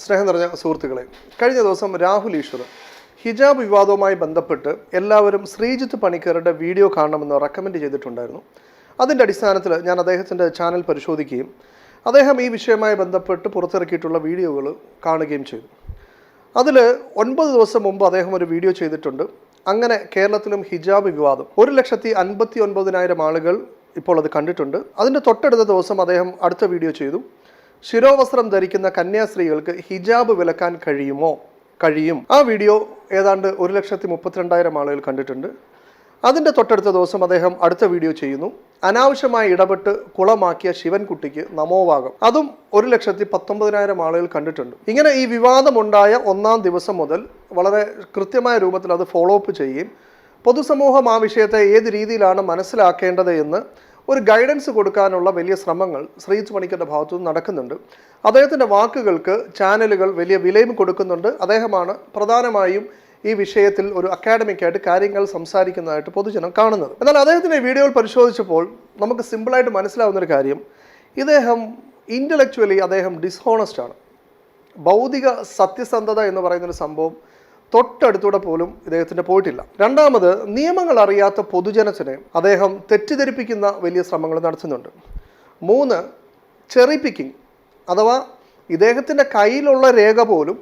സ്നേഹം നിറഞ്ഞ സുഹൃത്തുക്കളെ, കഴിഞ്ഞ ദിവസം രാഹുൽ ഈശ്വർ ഹിജാബ് വിവാദവുമായി ബന്ധപ്പെട്ട് എല്ലാവരും ശ്രീജിത്ത് പണിക്കരുടെ വീഡിയോ കാണണമെന്ന് റെക്കമെൻഡ് ചെയ്തിട്ടുണ്ടായിരുന്നു. അതിൻ്റെ അടിസ്ഥാനത്തിൽ ഞാൻ അദ്ദേഹത്തിൻ്റെ ചാനൽ പരിശോധിക്കുകയും അദ്ദേഹം ഈ വിഷയവുമായി ബന്ധപ്പെട്ട് പുറത്തിറക്കിയിട്ടുള്ള വീഡിയോകൾ കാണുകയും ചെയ്തു. അതിൽ 9 ദിവസം മുമ്പ് അദ്ദേഹം ഒരു വീഡിയോ ചെയ്തിട്ടുണ്ട്. അങ്ങനെ കേരളത്തിലും ഹിജാബ് വിവാദം 1,59,000 ആളുകൾ ഇപ്പോൾ അത് കണ്ടിട്ടുണ്ട്. അതിൻ്റെ തൊട്ടടുത്ത ദിവസം അദ്ദേഹം അടുത്ത വീഡിയോ ചെയ്തു. ശിരോവസ്ത്രം ധരിക്കുന്ന കന്യാസ്ത്രീകൾക്ക് ഹിജാബ് വിലക്കാൻ കഴിയും. ആ വീഡിയോ ഏതാണ്ട് 1,32,000 ആളുകൾ കണ്ടിട്ടുണ്ട്. അതിൻ്റെ തൊട്ടടുത്ത ദിവസം അദ്ദേഹം അടുത്ത വീഡിയോ ചെയ്യുന്നു. അനാവശ്യമായി ഇടപെട്ട് കുളമാക്കിയ ശിവൻകുട്ടിക്ക് നമോവാകം. അതും 1,19,000 ആളുകൾ കണ്ടിട്ടുണ്ട്. ഇങ്ങനെ ഈ വിവാദമുണ്ടായ 1-ാം ദിവസം മുതൽ വളരെ കൃത്യമായ രൂപത്തിൽ അത് ഫോളോ അപ്പ് ചെയ്യുകയും പൊതുസമൂഹം ആ വിഷയത്തെ ഏത് രീതിയിലാണ് മനസ്സിലാക്കേണ്ടത് എന്ന് ഒരു ഗൈഡൻസ് കൊടുക്കാനുള്ള വലിയ ശ്രമങ്ങൾ ശ്രീജിത്ത് പണിക്കരുടെ ഭാഗത്തുനിന്ന് നടക്കുന്നുണ്ട്. അദ്ദേഹത്തിൻ്റെ വാക്കുകൾക്ക് ചാനലുകൾ വലിയ വിലയും കൊടുക്കുന്നുണ്ട്. അദ്ദേഹമാണ് പ്രധാനമായും ഈ വിഷയത്തിൽ ഒരു അക്കാഡമിക്കായിട്ട് കാര്യങ്ങൾ സംസാരിക്കുന്നതായിട്ട് പൊതുജനം കാണുന്നത്. എന്നാൽ അദ്ദേഹത്തിൻ്റെ വീഡിയോകൾ പരിശോധിച്ചപ്പോൾ നമുക്ക് സിമ്പിളായിട്ട് മനസ്സിലാവുന്നൊരു കാര്യം, ഇദ്ദേഹം ഇൻ്റലക്ച്വലി അദ്ദേഹം ഡിസ്ഹോണസ്റ്റ് ആണ്. ഭൗതിക സത്യസന്ധത എന്ന് പറയുന്നൊരു സംഭവം തൊട്ടടുത്തൂടെ പോലും ഇദ്ദേഹത്തിന് പോയിട്ടില്ല. രണ്ടാമത്, നിയമങ്ങൾ അറിയാത്ത പൊതുജനത്തിനെ അദ്ദേഹം തെറ്റിദ്ധരിപ്പിക്കുന്ന വലിയ ശ്രമങ്ങൾ നടത്തുന്നുണ്ട്. 3, ചെറി പിക്കിംഗ്, അഥവാ ഇദ്ദേഹത്തിൻ്റെ കയ്യിലുള്ള രേഖ പോലും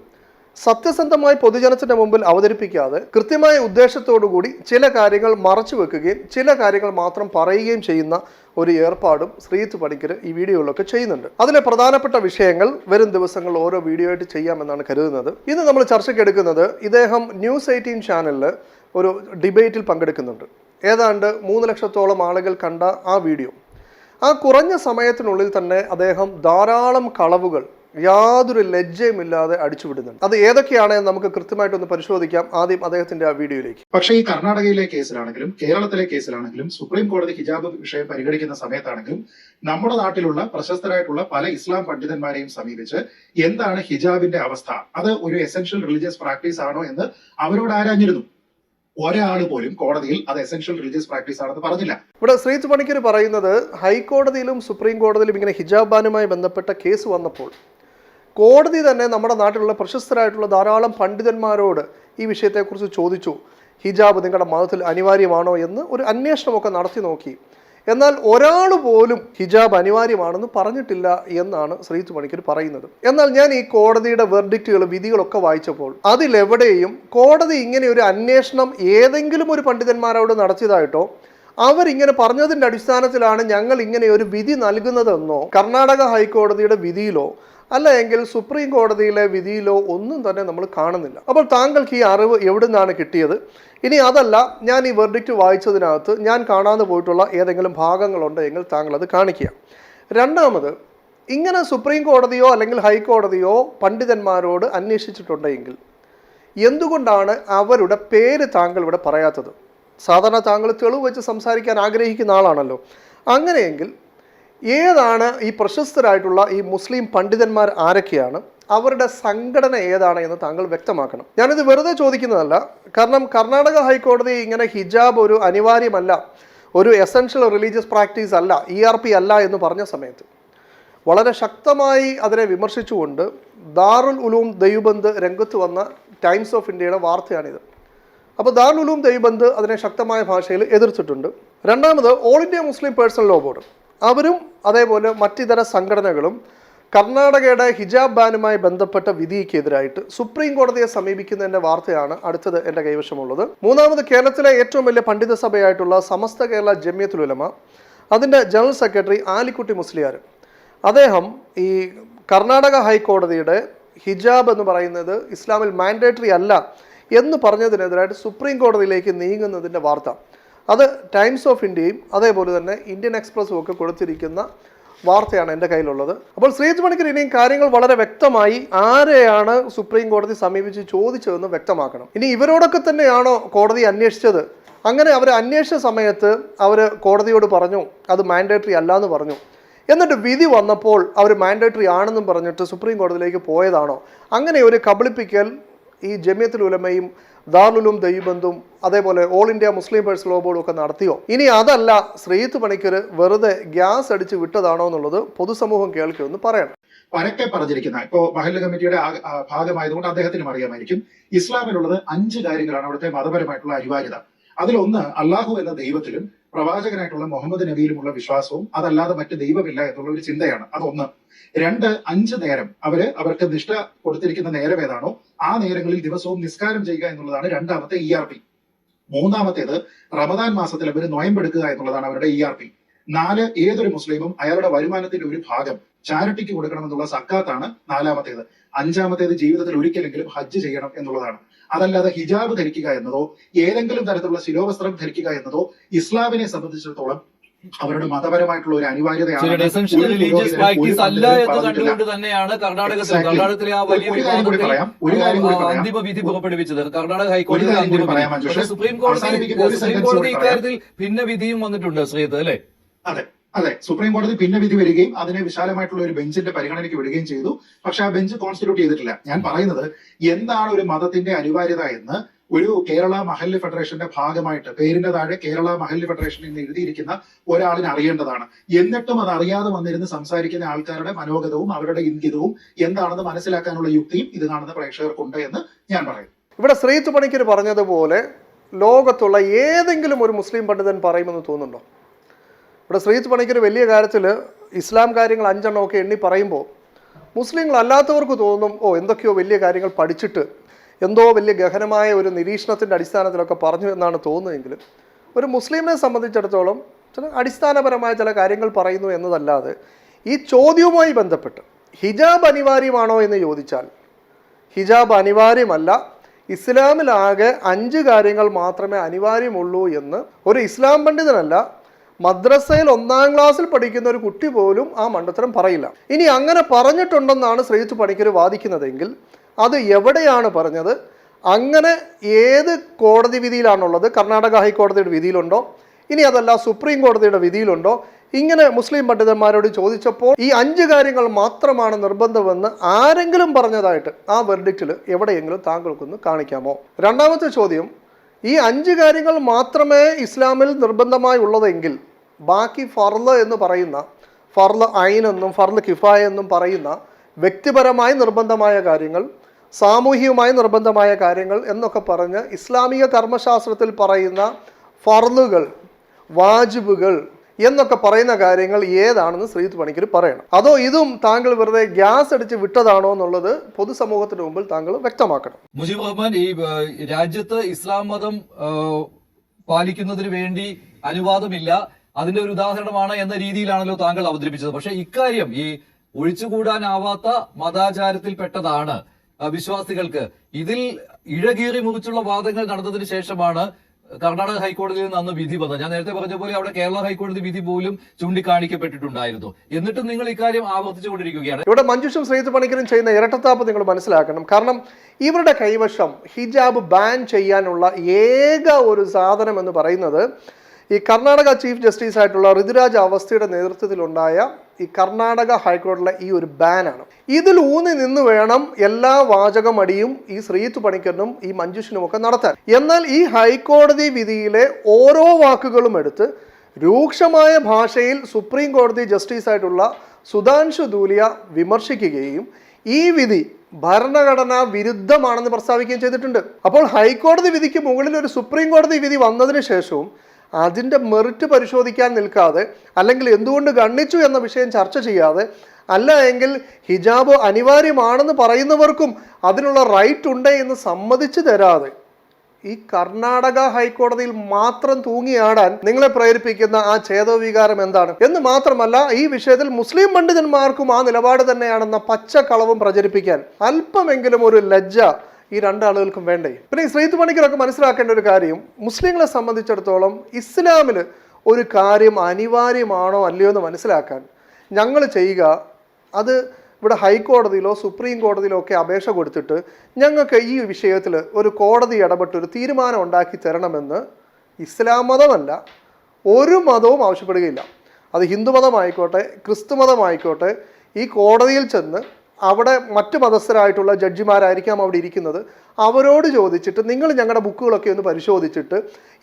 സത്യസന്ധമായി പൊതുജനത്തിൻ്റെ മുമ്പിൽ അവതരിപ്പിക്കാതെ കൃത്യമായ ഉദ്ദേശത്തോടുകൂടി ചില കാര്യങ്ങൾ മറച്ചു വെക്കുകയും ചില കാര്യങ്ങൾ മാത്രം പറയുകയും ചെയ്യുന്ന ഒരു ഏർപ്പാടും ശ്രീജിത്ത് പണിക്കർ ഈ വീഡിയോയിലൊക്കെ ചെയ്യുന്നുണ്ട്. അതിലെ പ്രധാനപ്പെട്ട വിഷയങ്ങൾ വരും ദിവസങ്ങളിൽ ഓരോ വീഡിയോ ആയിട്ട് ചെയ്യാമെന്നാണ് കരുതുന്നത്. ഇന്ന് നമ്മൾ ചർച്ചയ്ക്ക് എടുക്കുന്നത്, ഇദ്ദേഹം ന്യൂസ് 18 ചാനലിൽ ഒരു ഡിബേറ്റിൽ പങ്കെടുക്കുന്നുണ്ട്. ഏതാണ്ട് 3 ലക്ഷത്തോളം ആളുകൾ കണ്ട ആ വീഡിയോ, ആ കുറഞ്ഞ സമയത്തിനുള്ളിൽ തന്നെ അദ്ദേഹം ധാരാളം കളവുകൾ യാതൊരു ലജ്ജയുമില്ലാതെ അടിച്ചുവിടുന്നുണ്ട്. അത് ഏതൊക്കെയാണെന്ന് നമുക്ക് കൃത്യമായിട്ടൊന്ന് പരിശോധിക്കാം. ആദ്യം അദ്ദേഹത്തിന്റെ ആ വീഡിയോയിലേക്ക്. പക്ഷേ ഈ കർണാടകയിലെ കേസിലാണെങ്കിലും കേരളത്തിലെ കേസിലാണെങ്കിലും സുപ്രീം കോടതി ഹിജാബ് വിഷയം പരിഗണിക്കുന്ന സമയത്താണെങ്കിലും നമ്മുടെ നാട്ടിലുള്ള പ്രശസ്തരായിട്ടുള്ള പല ഇസ്ലാം പണ്ഡിതന്മാരെയും സമീപിച്ച് എന്താണ് ഹിജാബിന്റെ അവസ്ഥ, അത് ഒരു എസെൻഷ്യൽ റിലീജിയസ് പ്രാക്ടീസ് ആണോ എന്ന് അവരോട് ആരാഞ്ഞിരുന്നു. ഒരാൾ പോലും കോടതിയിൽ അത് എസെൻഷ്യൽ റിലീജിയസ് പ്രാക്ടീസ് ആണെന്ന് പറഞ്ഞില്ല. ഇവിടെ ശ്രീജിത്ത് പണിക്കർ പറയുന്നത്, ഹൈക്കോടതിയിലും സുപ്രീം കോടതിയിലും ഇങ്ങനെ ഹിജാബ് ബാനുമായി ബന്ധപ്പെട്ട കേസ് വന്നപ്പോൾ കോടതി തന്നെ നമ്മുടെ നാട്ടിലുള്ള പ്രശസ്തരായിട്ടുള്ള ധാരാളം പണ്ഡിതന്മാരോട് ഈ വിഷയത്തെക്കുറിച്ച് ചോദിച്ചു, ഹിജാബ് നിങ്ങളുടെ മതത്തിൽ അനിവാര്യമാണോ എന്ന് ഒരു അന്വേഷണമൊക്കെ നടത്തി നോക്കി. എന്നാൽ ഒരാൾ പോലും ഹിജാബ് അനിവാര്യമാണെന്ന് പറഞ്ഞിട്ടില്ല എന്നാണ് ശ്രീജിത്ത് പണിക്കർ പറയുന്നത്. എന്നാൽ ഞാൻ ഈ കോടതിയുടെ വെർഡിക്റ്റുകൾ, വിധികളൊക്കെ വായിച്ചപ്പോൾ അതിലെവിടെയും കോടതി ഇങ്ങനെ ഒരു അന്വേഷണം ഏതെങ്കിലും ഒരു പണ്ഡിതന്മാരോട് നടത്തിയതായിട്ടോ അവരിങ്ങനെ പറഞ്ഞതിൻ്റെ അടിസ്ഥാനത്തിലാണ് ഞങ്ങൾ ഇങ്ങനെ ഒരു വിധി നൽകുന്നതെന്നോ കർണാടക ഹൈക്കോടതിയുടെ വിധിയിലോ അല്ല എങ്കിൽ സുപ്രീം കോടതിയിലെ വിധിയിലോ ഒന്നും തന്നെ നമ്മൾ കാണുന്നില്ല. അപ്പോൾ താങ്കൾക്ക് ഈ അറിവ് എവിടെ നിന്നാണ് കിട്ടിയത്? ഇനി അതല്ല, ഞാൻ ഈ വെർഡിക്റ്റ് വായിച്ചതിനകത്ത് ഞാൻ കാണാതെ പോയിട്ടുള്ള ഏതെങ്കിലും ഭാഗങ്ങളുണ്ട് എങ്കിൽ താങ്കൾ അത് കാണിക്കുക. രണ്ടാമത്, ഇങ്ങനെ സുപ്രീം കോടതിയോ അല്ലെങ്കിൽ ഹൈക്കോടതിയോ പണ്ഡിതന്മാരോട് അന്വേഷിച്ചിട്ടുണ്ടെങ്കിൽ എന്തുകൊണ്ടാണ് അവരുടെ പേര് താങ്കൾ ഇവിടെ പറയാത്തത്? സാധാരണ താങ്കൾ തെളിവ് വെച്ച് സംസാരിക്കാൻ ആഗ്രഹിക്കുന്ന ആളാണല്ലോ. അങ്ങനെയെങ്കിൽ ഏതാണ് ഈ പ്രശസ്തരായിട്ടുള്ള ഈ മുസ്ലിം പണ്ഡിതന്മാർ ആരൊക്കെയാണ്, അവരുടെ സംഘടന ഏതാണ് എന്ന് താങ്കൾ വ്യക്തമാക്കണം. ഞാനിത് വെറുതെ ചോദിക്കുന്നതല്ല. കാരണം കർണാടക ഹൈക്കോടതി ഇങ്ങനെ ഹിജാബ് ഒരു അനിവാര്യമല്ല, ഒരു എസെൻഷ്യൽ റിലീജിയസ് പ്രാക്ടീസ് അല്ല, ERP അല്ല എന്ന് പറഞ്ഞ സമയത്ത് വളരെ ശക്തമായി അതിനെ വിമർശിച്ചുകൊണ്ട് ദാറുൽ ഉലൂം ദൈവബന്ദ് രംഗത്ത് വന്ന ടൈംസ് ഓഫ് ഇന്ത്യയുടെ വാർത്തയാണിത്. അപ്പോൾ ദാറുൽ ഉലൂം ദൈവബന്ദ് അതിനെ ശക്തമായ ഭാഷയിൽ എതിർത്തിട്ടുണ്ട്. രണ്ടാമത്, all India Muslim personal law board, അവരും അതേപോലെ മറ്റിതര സംഘടനകളും കർണാടകയുടെ ഹിജാബ് ബാനുമായി ബന്ധപ്പെട്ട വിധിക്കെതിരായിട്ട് സുപ്രീം കോടതിയെ സമീപിക്കുന്നതിൻ്റെ വാർത്തയാണ് അടുത്തത് എൻ്റെ കൈവശമുള്ളത്. മൂന്നാമത്, കേരളത്തിലെ ഏറ്റവും വലിയ പണ്ഡിത സഭയായിട്ടുള്ള സമസ്ത കേരള ജമിയത്തുൽ ഉലമ, അതിൻ്റെ ജനറൽ സെക്രട്ടറി ആലിക്കുട്ടി മുസ്ലിയാർ, അദ്ദേഹം ഈ കർണാടക ഹൈക്കോടതിയുടെ ഹിജാബ് എന്ന് പറയുന്നത് ഇസ്ലാമിൽ മാൻഡേറ്ററി അല്ല എന്ന് പറഞ്ഞതിനെതിരായിട്ട് സുപ്രീം കോടതിയിലേക്ക് നീങ്ങുന്നതിൻ്റെ വാർത്ത, അത് ടൈംസ് ഓഫ് ഇന്ത്യയും അതേപോലെ തന്നെ ഇന്ത്യൻ എക്സ്പ്രസും ഒക്കെ കൊടുത്തിരിക്കുന്ന വാർത്തയാണ് എൻ്റെ കയ്യിലുള്ളത്. അപ്പോൾ ശ്രീജിത്ത് പണിക്കർ ഇനിയും കാര്യങ്ങൾ വളരെ വ്യക്തമായി ആരെയാണ് സുപ്രീം കോടതി സമീപിച്ച് ചോദിച്ചതെന്ന് വ്യക്തമാക്കണം. ഇനി ഇവരോടൊക്കെ തന്നെയാണോ കോടതി അന്വേഷിച്ചത്? അങ്ങനെ അവർ അന്വേഷിച്ച സമയത്ത് അവർ കോടതിയോട് പറഞ്ഞു അത് മാൻഡേറ്ററി അല്ല എന്ന് പറഞ്ഞു. എന്നിട്ട് വിധി വന്നപ്പോൾ അവർ മാൻഡേറ്ററി ആണെന്നും പറഞ്ഞിട്ട് സുപ്രീം കോടതിയിലേക്ക് പോയതാണോ? അങ്ങനെ ഒരു കബളിപ്പിക്കൽ ഈ ജമിയത്തുൽ ഉലമയും ദാറുൽ ഉലൂം ദൈവബന്ധും അതേപോലെ all India Muslim personal law ബോർഡും ഒക്കെ നടത്തിയോ? ഇനി അതല്ല, ശ്രീജിത്ത് പണിക്കർ വെറുതെ ഗ്യാസ് അടിച്ച് വിട്ടതാണോ എന്നുള്ളത് പൊതുസമൂഹം കേൾക്കുമെന്ന് പറയണം. പരക്കെ പറഞ്ഞിരിക്കുന്ന ഇപ്പോ മഹല്ല് കമ്മിറ്റിയുടെ ഭാഗമായതുകൊണ്ട് അദ്ദേഹത്തിനും അറിയാമായിരിക്കും. ഇസ്ലാമിലുള്ളത് 5 കാര്യങ്ങളാണ് അവിടുത്തെ മതപരമായിട്ടുള്ള അനിവാര്യത. അതിലൊന്ന് അള്ളാഹു എന്ന ദൈവത്തിലും പ്രവാചകനായിട്ടുള്ള മുഹമ്മദ് നബിയിലുമുള്ള വിശ്വാസവും അതല്ലാതെ മറ്റ് ദൈവമില്ല എന്നുള്ള ഒരു ചിന്തയാണ്. അതൊന്ന്. 2, 5 നേരം അവർക്ക് നിഷ്ഠ കൊടുത്തിരിക്കുന്ന നേരം ഏതാണോ ആ നേരങ്ങളിൽ ദിവസവും നിസ്കാരം ചെയ്യുക എന്നുള്ളതാണ് രണ്ടാമത്തെ ERP. മൂന്നാമത്തേത് റമദാൻ മാസത്തിൽ അവർ നൊയമ്പെടുക്കുക എന്നുള്ളതാണ് അവരുടെ ERP. 4, ഏതൊരു മുസ്ലിമും അയാളുടെ വരുമാനത്തിന്റെ ഒരു ഭാഗം ചാരിറ്റിക്ക് കൊടുക്കണമെന്നുള്ള സക്കാത്താണ് 4ാമത്തേത്. 5ാമത്തേത് ജീവിതത്തിൽ ഒരിക്കലെങ്കിലും ഹജ്ജ് ചെയ്യണം എന്നുള്ളതാണ്. അതല്ലാതെ ഹിജാബ് ധരിക്കുക എന്നതോ ഏതെങ്കിലും തരത്തിലുള്ള ശിരോവസ്ത്രം ധരിക്കുക എന്നതോ ഇസ്ലാമിനെ സംബന്ധിച്ചിടത്തോളം അവരുടെ മതപരമായിട്ടുള്ള ഒരു അനിവാര്യതയാണ്. ഒരു കാര്യം കൂടി പറയാം അന്തിമ വിധി പുറപ്പെടുവിച്ചത് കർണാടക ഹൈക്കോടതി. സുപ്രീം കോടതി ഇക്കാര്യത്തിൽ ഭിന്ന വിധിയും വന്നിട്ടുണ്ട് ശ്രീത്, അല്ലെ? അതെ, സുപ്രീം കോടതി പിന്നെ വിധി വരികയും അതിനെ വിശാലമായിട്ടുള്ള ഒരു ബെഞ്ചിന്റെ പരിഗണനയ്ക്ക് വിടുകയും ചെയ്തു. പക്ഷെ ആ ബെഞ്ച് കോൺസ്റ്റിറ്റ്യൂട്ട് ചെയ്തിട്ടില്ല. ഞാൻ പറയുന്നത് എന്താണ് ഒരു മതത്തിന്റെ അനിവാര്യത എന്ന് ഒരു കേരള മഹല്ല് ഫെഡറേഷന്റെ ഭാഗമായിട്ട് പേരിന്റെ താഴെ കേരള മഹല്ല് ഫെഡറേഷൻ എന്ന് എഴുതിയിരിക്കുന്ന ഒരാളിന് അറിയേണ്ടതാണ്. എന്നിട്ടും അത് അറിയാതെ വന്നിരുന്ന് സംസാരിക്കുന്ന ആൾക്കാരുടെ മനോഗതവും അവരുടെ ഇംഗിതവും എന്താണെന്ന് മനസ്സിലാക്കാനുള്ള യുക്തിയും ഇത് കാണുന്ന പ്രേക്ഷകർക്കുണ്ട് എന്ന് ഞാൻ പറയും. ഇവിടെ ശ്രീത്ത് പണിക്കർ പറഞ്ഞതുപോലെ ലോകത്തുള്ള ഏതെങ്കിലും ഒരു മുസ്ലിം പണ്ഡിതൻ പറയുമെന്ന് തോന്നുന്നുണ്ടോ? ഇവിടെ ശ്രീത്ത് പണിക്കർ വലിയ കാര്യത്തിൽ ഇസ്ലാം കാര്യങ്ങൾ 5 എണ്ണമൊക്കെ എണ്ണി പറയുമ്പോൾ മുസ്ലിങ്ങൾ അല്ലാത്തവർക്ക് തോന്നും എന്തൊക്കെയോ വലിയ കാര്യങ്ങൾ പഠിച്ചിട്ട് എന്തോ വലിയ ഗഹനമായ ഒരു നിരീക്ഷണത്തിൻ്റെ അടിസ്ഥാനത്തിലൊക്കെ പറഞ്ഞു എന്നാണ് തോന്നുന്നതെങ്കിലും ഒരു മുസ്ലിമിനെ സംബന്ധിച്ചിടത്തോളം ചില അടിസ്ഥാനപരമായ ചില കാര്യങ്ങൾ പറയുന്നു എന്നതല്ലാതെ ഈ ചോദ്യവുമായി ബന്ധപ്പെട്ട് ഹിജാബ് അനിവാര്യമാണോ എന്ന് ചോദിച്ചാൽ ഹിജാബ് അനിവാര്യമല്ല, ഇസ്ലാമിലാകെ 5 കാര്യങ്ങൾ മാത്രമേ അനിവാര്യമുള്ളൂ എന്ന് ഒരു ഇസ്ലാം പണ്ഡിതനല്ല, മദ്രസയിൽ 1ാം ക്ലാസ്സിൽ പഠിക്കുന്ന ഒരു കുട്ടി പോലും ആ മണ്ടത്തരം പറയില്ല. ഇനി അങ്ങനെ പറഞ്ഞിട്ടുണ്ടെന്നാണ് ശ്രീത്ത് പണിക്കർ വാദിക്കുന്നതെങ്കിൽ അത് എവിടെയാണ് പറഞ്ഞത്? അങ്ങനെ ഏത് കോടതി വിധിയിലാണുള്ളത്? കർണാടക ഹൈക്കോടതിയുടെ വിധിയിലുണ്ടോ? ഇനി അതല്ല സുപ്രീം കോടതിയുടെ വിധിയിലുണ്ടോ? ഇങ്ങനെ മുസ്ലിം പണ്ഡിതന്മാരോട് ചോദിച്ചപ്പോൾ ഈ 5 കാര്യങ്ങൾ മാത്രമാണ് നിർബന്ധമെന്ന് ആരെങ്കിലും പറഞ്ഞതായിട്ട് ആ വെർഡിക്റ്റിൽ എവിടെയെങ്കിലും താങ്കൾക്കൊന്ന് കാണിക്കാമോ? രണ്ടാമത്തെ ചോദ്യം, ഈ 5 കാര്യങ്ങൾ മാത്രമേ ഇസ്ലാമിൽ നിർബന്ധമായി ഉള്ളതെങ്കിൽ ബാക്കി ഫർള് എന്ന് പറയുന്ന ഫർള് ഐൻ എന്നും ഫർള് കിഫായ എന്നും പറയുന്ന വ്യക്തിപരമായി നിർബന്ധമായ കാര്യങ്ങൾ, സാമൂഹികമായി നിർബന്ധമായ കാര്യങ്ങൾ എന്നൊക്കെ പറഞ്ഞ് ഇസ്ലാമിക കർമ്മശാസ്ത്രത്തിൽ പറയുന്ന ഫർളുകൾ, വാജിബുകൾ എന്നൊക്കെ പറയുന്ന കാര്യങ്ങൾ ഏതാണെന്ന് ശ്രീത്ത് പണിക്കർ പറയണം. അതോ ഇതും താങ്കൾ വെറുതെ ഗ്യാസ് അടിച്ച് വിട്ടതാണോ എന്നുള്ളത് പൊതുസമൂഹത്തിന് മുമ്പിൽ താങ്കൾ വ്യക്തമാക്കണം. മുജീബ് റഹ്മാൻ, ഈ രാജ്യത്ത് ഇസ്ലാം മതം പാലിക്കുന്നതിന് വേണ്ടി അനുവാദമില്ല, അതിന്റെ ഒരു ഉദാഹരണമാണ് എന്ന രീതിയിലാണല്ലോ താങ്കൾ അവതരിപ്പിച്ചത്. പക്ഷെ ഇക്കാര്യം ഈ ഒഴിച്ചുകൂടാനാവാത്ത മതാചാരത്തിൽപ്പെട്ടതാണ് വിശ്വാസികൾക്ക്. ഇതിൽ ഇഴകീറി മുറിച്ചുള്ള വാദങ്ങൾ നടന്നതിന് ശേഷമാണ് കർണാടക ഹൈക്കോടതിയിൽ നിന്ന് അന്ന് വിധി വന്നത്. ഞാൻ നേരത്തെ പറഞ്ഞ പോലെ അവിടെ കേരള ഹൈക്കോടതി വിധി പോലും ചൂണ്ടിക്കാണിക്കപ്പെട്ടിട്ടുണ്ടായിരുന്നു. എന്നിട്ടും നിങ്ങൾ ഇക്കാര്യം ആവർത്തിച്ചുകൊണ്ടിരിക്കുകയാണ്. ഇവിടെ മഞ്ജുഷും ശ്രീത്ത് പണിക്കരും ചെയ്യുന്ന ഇരട്ടത്താപ്പ് നിങ്ങൾ മനസ്സിലാക്കണം. കാരണം ഇവരുടെ കൈവശം ഹിജാബ് ബാൻ ചെയ്യാനുള്ള ഏക ഒരു സാധനം എന്ന് പറയുന്നത് ഈ കർണാടക ചീഫ് ജസ്റ്റിസ് ആയിട്ടുള്ള ഋതുരാജ് അവസ്ഥയുടെ നേതൃത്വത്തിലുണ്ടായ ഈ കർണാടക ഹൈക്കോടതിയിലെ ഈ ഒരു ബാനാണ്. ഇതിൽ ഊന്നി നിന്ന് വേണം എല്ലാ വാചകമടിയും ഈ ശ്രീത്ത് പണിക്കറിനും ഈ മഞ്ജുഷിനുമൊക്കെ നടത്താൻ. എന്നാൽ ഈ ഹൈക്കോടതി വിധിയിലെ ഓരോ വാക്കുകളും എടുത്ത് രൂക്ഷമായ ഭാഷയിൽ സുപ്രീം കോടതി ജസ്റ്റിസ് ആയിട്ടുള്ള സുധാൻഷു ധൂലിയ വിമർശിക്കുകയും ഈ വിധി ഭരണഘടനാ വിരുദ്ധമാണെന്ന് പ്രസ്താവിക്കുകയും ചെയ്തിട്ടുണ്ട്. അപ്പോൾ ഹൈക്കോടതി വിധിക്ക് മുകളിൽ ഒരു സുപ്രീം കോടതി വിധി വന്നതിന് ശേഷവും അതിൻ്റെ മെറിറ്റ് പരിശോധിക്കാൻ നിൽക്കാതെ, അല്ലെങ്കിൽ എന്തുകൊണ്ട് ഗണ്ണിച്ചു എന്ന വിഷയം ചർച്ച ചെയ്യാതെ, അല്ല എങ്കിൽ ഹിജാബ് അനിവാര്യമാണെന്ന് പറയുന്നവർക്കും അതിനുള്ള റൈറ്റ് ഉണ്ട് എന്ന് സമ്മതിച്ചു തരാതെ ഈ കർണാടക ഹൈക്കോടതിയിൽ മാത്രം തൂങ്ങിയാടാൻ നിങ്ങളെ പ്രേരിപ്പിക്കുന്ന ആ ഛേദവികാരം എന്താണ് എന്ന് മാത്രമല്ല, ഈ വിഷയത്തിൽ മുസ്ലിം പണ്ഡിതന്മാർക്കും ആ നിലപാട് തന്നെയാണെന്ന പച്ചക്കളവും പ്രചരിപ്പിക്കാൻ അല്പമെങ്കിലും ഒരു ലജ്ജ ഈ 2 ആളുകൾക്കും വേണ്ടേ? പിന്നെ ഈ ശ്രീത്ത് പണിക്കരൊക്കെ മനസ്സിലാക്കേണ്ട ഒരു കാര്യം, മുസ്ലിങ്ങളെ സംബന്ധിച്ചിടത്തോളം ഇസ്ലാമിൽ ഒരു കാര്യം അനിവാര്യമാണോ അല്ലയോ എന്ന് മനസ്സിലാക്കാൻ ഞങ്ങൾ ചെയ്യുക അത് ഇവിടെ ഹൈക്കോടതിയിലോ സുപ്രീം കോടതിയിലോ ഒക്കെ അപേക്ഷ കൊടുത്തിട്ട് ഞങ്ങൾക്ക് ഈ വിഷയത്തിൽ ഒരു കോടതി ഇടപെട്ട് ഒരു തീരുമാനം ഉണ്ടാക്കി തരണമെന്ന് ഇസ്ലാം മതമല്ല ഒരു മതവും ആവശ്യപ്പെടുകയില്ല. അത് ഹിന്ദു മതമായിക്കോട്ടെ ക്രിസ്തു മതമായിക്കോട്ടെ, ഈ കോടതിയിൽ ചെന്ന് അവിടെ മറ്റു മതസ്ഥരായിട്ടുള്ള ജഡ്ജിമാരായിരിക്കാം അവിടെ ഇരിക്കുന്നത്, അവരോട് ചോദിച്ചിട്ട് നിങ്ങൾ ഞങ്ങളുടെ ബുക്കുകളൊക്കെ ഒന്ന് പരിശോധിച്ചിട്ട്